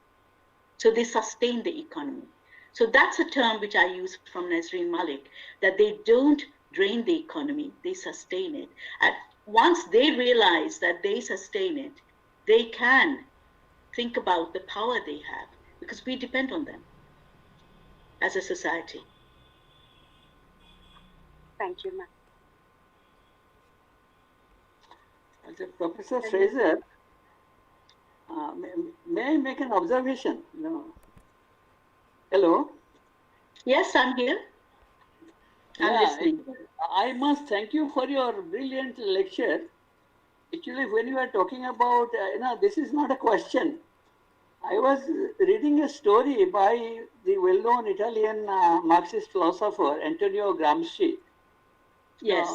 So they sustain the economy. So that's a term which I use from Nesreen Malik, that they don't drain the economy, they sustain it. And once they realize that they sustain it, they can think about the power they have, because we depend on them as a society. Thank you, ma'am. Professor Fraser, may I make an observation? No. Hello? Yes, I'm here. I'm listening. I must thank you for your brilliant lecture. Actually, when you are talking about, this is not a question. I was reading a story by the well-known Italian Marxist philosopher, Antonio Gramsci. Yes.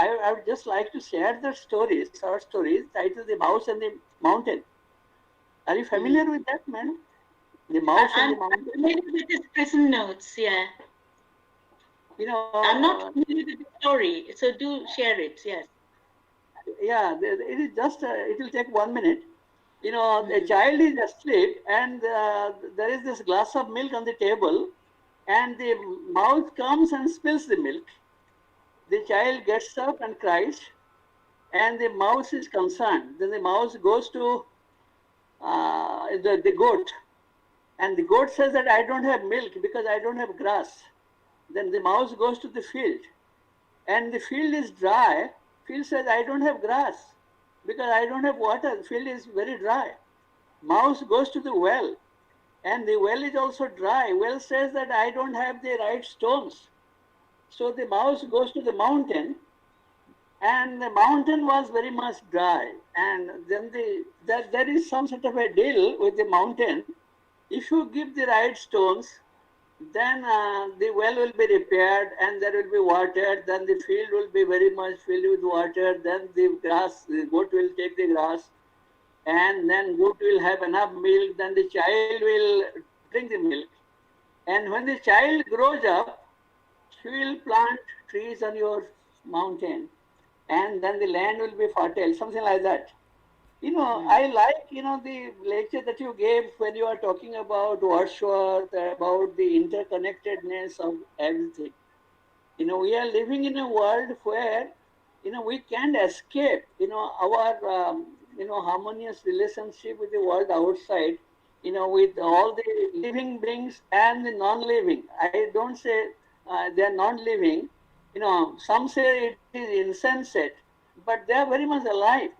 I would just like to share the stories, short stories, titled The Mouse and the Mountain. Are you familiar with that, madam? The Mouse and the Mountain? I'm familiar with his prison notes, yeah. I'm not familiar with the story, so do share it, yes. Yeah, it is just, it will take 1 minute. The child is asleep, and there is this glass of milk on the table, and the mouse comes and spills the milk. The child gets up and cries, and the mouse is concerned. Then the mouse goes to the goat, and the goat says that I don't have milk because I don't have grass. Then the mouse goes to the field, and the field is dry. Field says, I don't have grass because I don't have water. The field is very dry. Mouse goes to the well, and the well is also dry. Well says that I don't have the right stones. So the mouse goes to the mountain, and the mountain was very much dry. And then there is some sort of a deal with the mountain. If you give the right stones, then the well will be repaired and there will be water. Then the field will be very much filled with water. Then the goat will take the grass, and then goat will have enough milk. Then the child will drink the milk. And when the child grows up, she will plant trees on your mountain, and then the land will be fertile, something like that. I like, the lecture that you gave when you are talking about Wordsworth, about the interconnectedness of everything. We are living in a world where, we can't escape, our, harmonious relationship with the world outside, with all the living beings and the non-living. I don't say they are non-living. Some say it is insensate, but they are very much alive.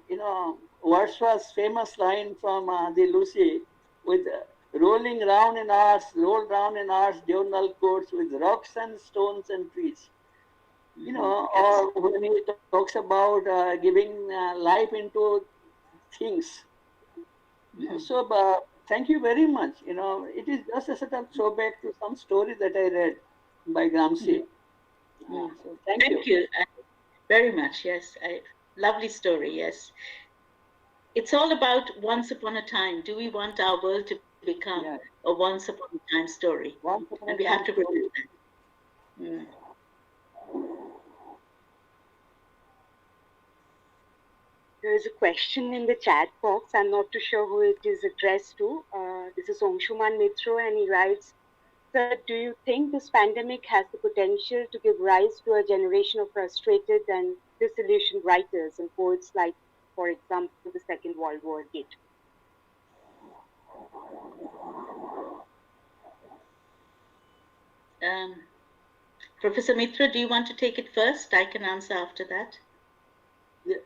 Wordsworth's famous line from the Lucy, with rolling round in ours, rolled round in ours diurnal course with rocks and stones and trees. Or when he talks about giving life into things. So thank you very much. It is just a sort of throwback to some story that I read by Gramsci. So thank you. Very much. Yes, lovely story. Yes. It's all about once upon a time. Do we want our world to become a once upon a time story? And we have to protect that. There is a question in the chat box. I'm not too sure who it is addressed to. This is Ongshuman Mitro, and he writes, Sir, do you think this pandemic has the potential to give rise to a generation of frustrated and disillusioned writers and poets like, for example, the Second World War did? Professor Mitra, do you want to take it first? I can answer after that.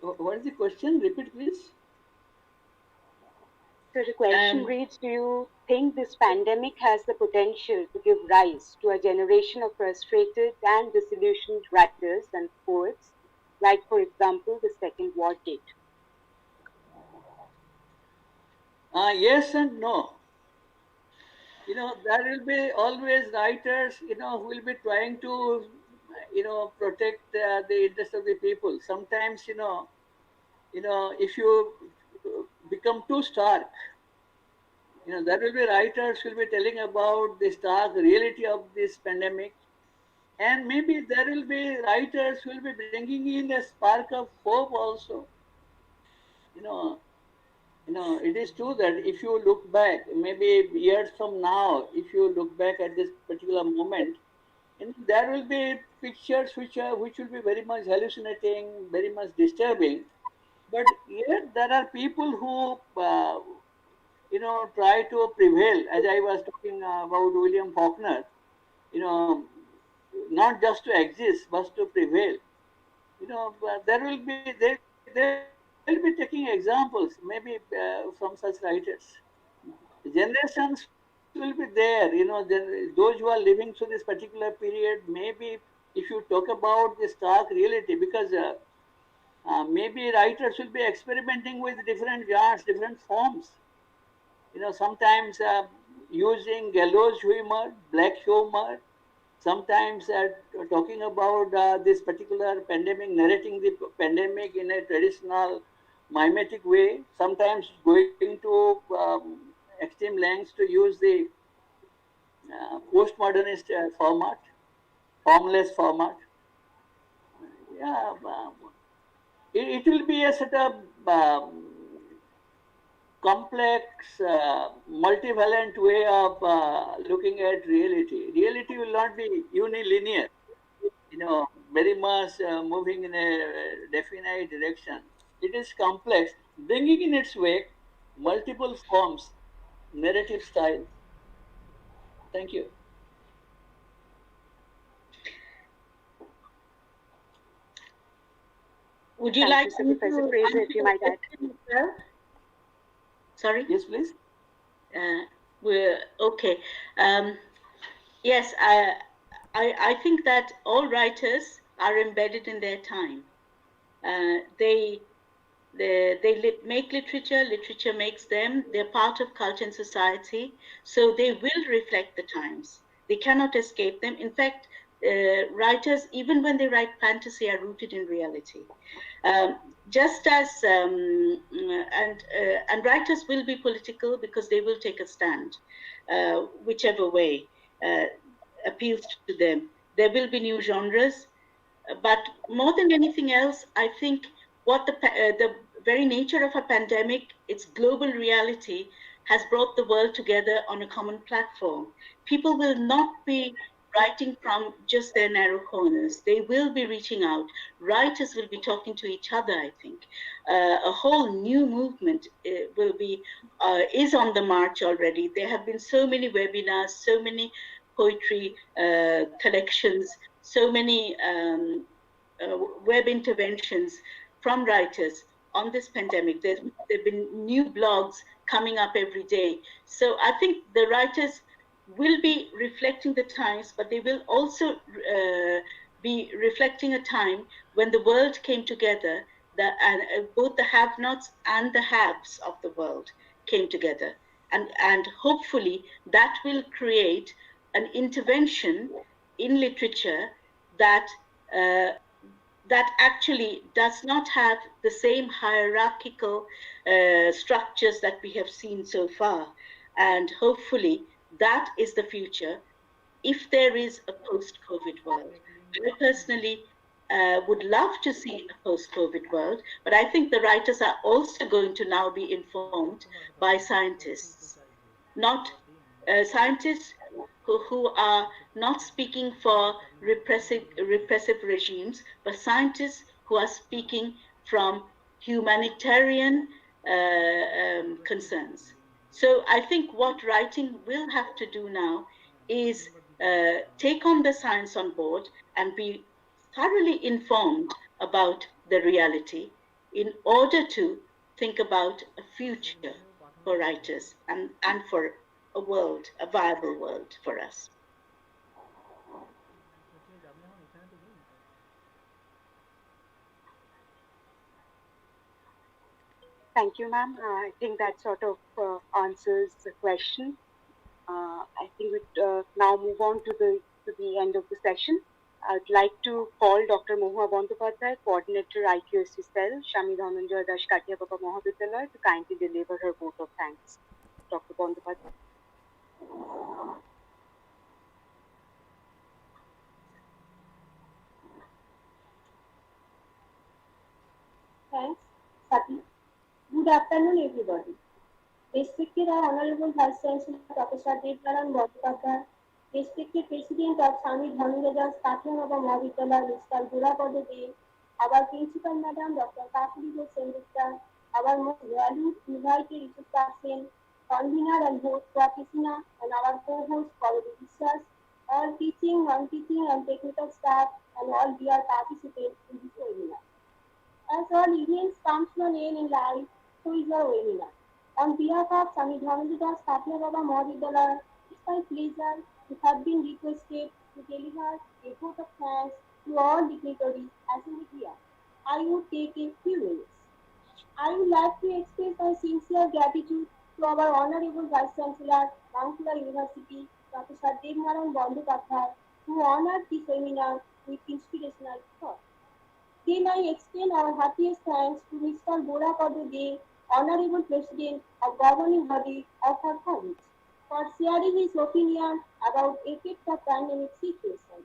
What is the question? Repeat, please. So the question reads, do you think this pandemic has the potential to give rise to a generation of frustrated and disillusioned writers and poets, like, for example, the Second War did? Yes and no. There will be always writers, who will be trying to, protect the interest of the people. Sometimes, if you become too stark, there will be writers who will be telling about the stark reality of this pandemic. And maybe there will be writers who will be bringing in a spark of hope also. It is true that if you look back, maybe years from now, if you look back at this particular moment, there will be pictures which will be very much hallucinating, very much disturbing. But yet there are people who, try to prevail. As I was talking about William Faulkner, not just to exist, but to prevail. There will be they will be taking examples, maybe from such writers. Generations will be there, those who are living through this particular period. Maybe if you talk about the stark reality, because maybe writers will be experimenting with different genres, different forms. Sometimes using gallows humor, black humor, sometimes talking about this particular pandemic, narrating the pandemic in a traditional mimetic way, sometimes going to extreme lengths to use the postmodernist format, formless format. Yeah, it will be a sort of complex, multivalent way of looking at reality. Reality will not be unilinear, very much moving in a definite direction. It is complex, bringing in its wake multiple forms, narrative style. Thank you. Would you Thank like you, sir. Professor Fraser, if you might add. Sorry? Yes, please. We're okay. Yes, I think that all writers are embedded in their time. They make literature, literature makes them, they're part of culture and society, so they will reflect the times. They cannot escape them. In fact, writers, even when they write fantasy, are rooted in reality. Just as, and writers will be political because they will take a stand, whichever way appeals to them. There will be new genres, but more than anything else, I think what the very nature of a pandemic, its global reality, has brought the world together on a common platform. People will not be writing from just their narrow corners. They will be reaching out. Writers will be talking to each other, I think. A whole new movement is on the march already. There have been so many webinars, so many poetry collections, so many web interventions from writers on this pandemic. There have been new blogs coming up every day. So I think the writers will be reflecting the times, but they will also be reflecting a time when the world came together, and both the have-nots and the haves of the world came together. And hopefully that will create an intervention in literature that that actually does not have the same hierarchical structures that we have seen so far. And hopefully that is the future if there is a post-COVID world. I personally would love to see a post-COVID world, but I think the writers are also going to now be informed by scientists, not scientists who are not speaking for repressive regimes, but scientists who are speaking from humanitarian concerns. So I think what writing will have to do now is take on the science on board and be thoroughly informed about the reality in order to think about a future for writers and for a world, a viable world for us. Thank you, ma'am. I think that sort of answers the question. I think we now move on to the end of the session. I'd like to call Dr. Mohua Bandyopadhyay, Coordinator IQAC Cell, Shami Dhananjay Das Katia Baba Mahavidyalaya, to kindly deliver her vote of thanks. Dr. Bandyopadhyay. Thanks, Sati. Good afternoon, everybody. Respected our Honorable Vice Chancellor, Professor Devnaran Bandyopadhyay, respected President of Swami Dhananjay Das Katia Baba Mahavidyalaya, Mr. Gorapada De, our Principal Madam, Dr. Kakuli Sengupta, our most valued invited research person, convener and host Pratisina, and our co-host Corodi Biswas, all teaching, non-teaching and technical staff, and all dear participants in this webinar. As all events comes to an end in life, so is our webinar. On behalf of Swami Dhananjay Das Katia Baba Mahavidyalaya, it's my pleasure to have been requested to deliver a vote of thanks to all dignitaries assembled here. I would take a few minutes. I would like to express my sincere gratitude to our Honorable Vice Chancellor, Bankura University, Professor Devnaran Bandyopadhyay, who honored this seminar with inspirational thought. Then I extend our happiest thanks to Mr. Gorapada De, Honorable President of Governing Body of our college, for sharing his opinion about effects of pandemic situation.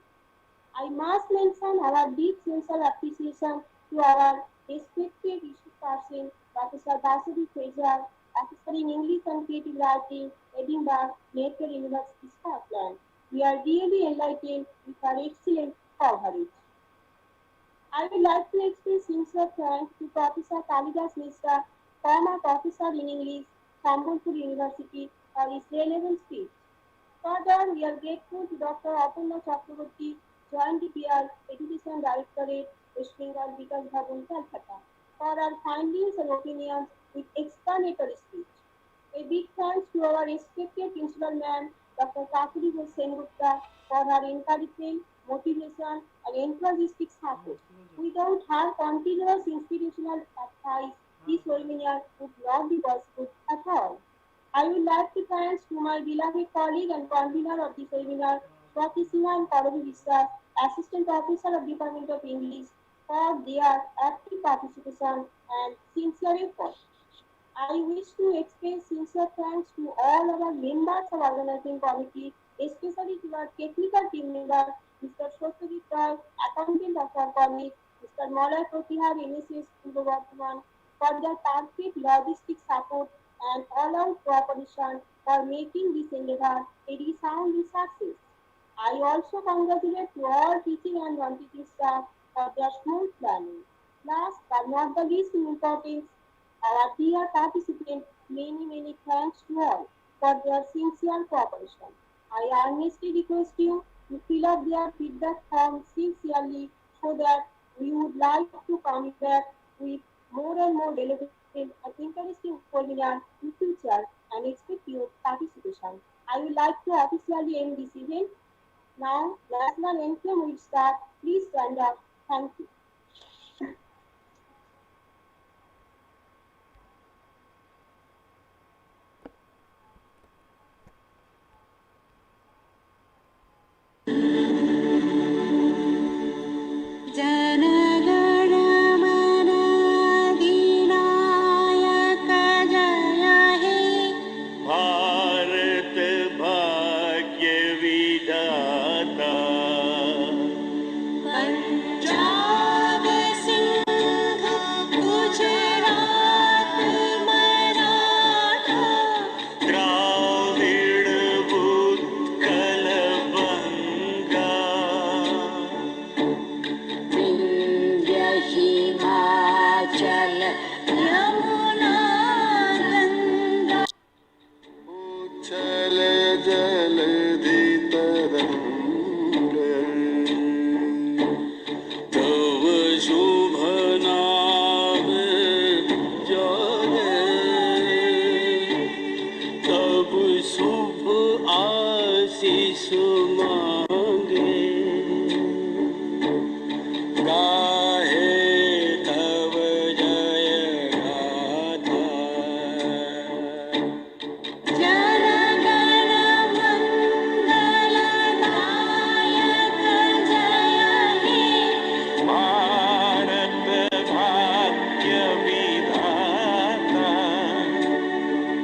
I must mention our deep sincere appreciation to our respected research person, Professor Basudhi Fraser, Professor in English and Creative Writing, Edinburgh, Mayfair University, Scotland. We are really enlightened with our excellent coverage. I would like to express sincere thanks to Professor Kalidas Mishra, former professor in English, Sambhalpur University, for his relevant speech. Further, we are grateful to Dr. Aparna Chakraborty, Joint DPR, Education Directorate, West Bengal Vikas Bhavan, Calcutta, for our findings and opinions with explanatory speech. A big thanks to our respected principal man, Dr. Kakuri Sengupta, for her encouragement, motivation, and enthusiastic support. Without her continuous institutional advice, this webinar would not be possible at all. I would like to thank to my beloved colleague and convener of this webinar, Swati Sinha and Karavi Vishwas, Assistant Professor of Department of English, for their active participation and sincere effort. I wish to express sincere thanks to all our members of organizing committee, especially to our technical team member, Mr. Satyajit Roy, accountant of our college, Mr. Malay Protihar, NSS Purbo Bardhaman, for their perfect logistic support and all-out cooperation for making this endeavor a resounding success. I also congratulate to all teaching and non-teaching staff for their smooth planning. Last but not the least in importance, our dear participants, many thanks to all for their sincere cooperation. I earnestly request you to fill up their feedback form sincerely so that we would like to come back with more and more relevant and interesting webinars in future and expect your participation. I would like to officially end this event. Now, national anthem will start. Please stand up. Thank you.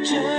Just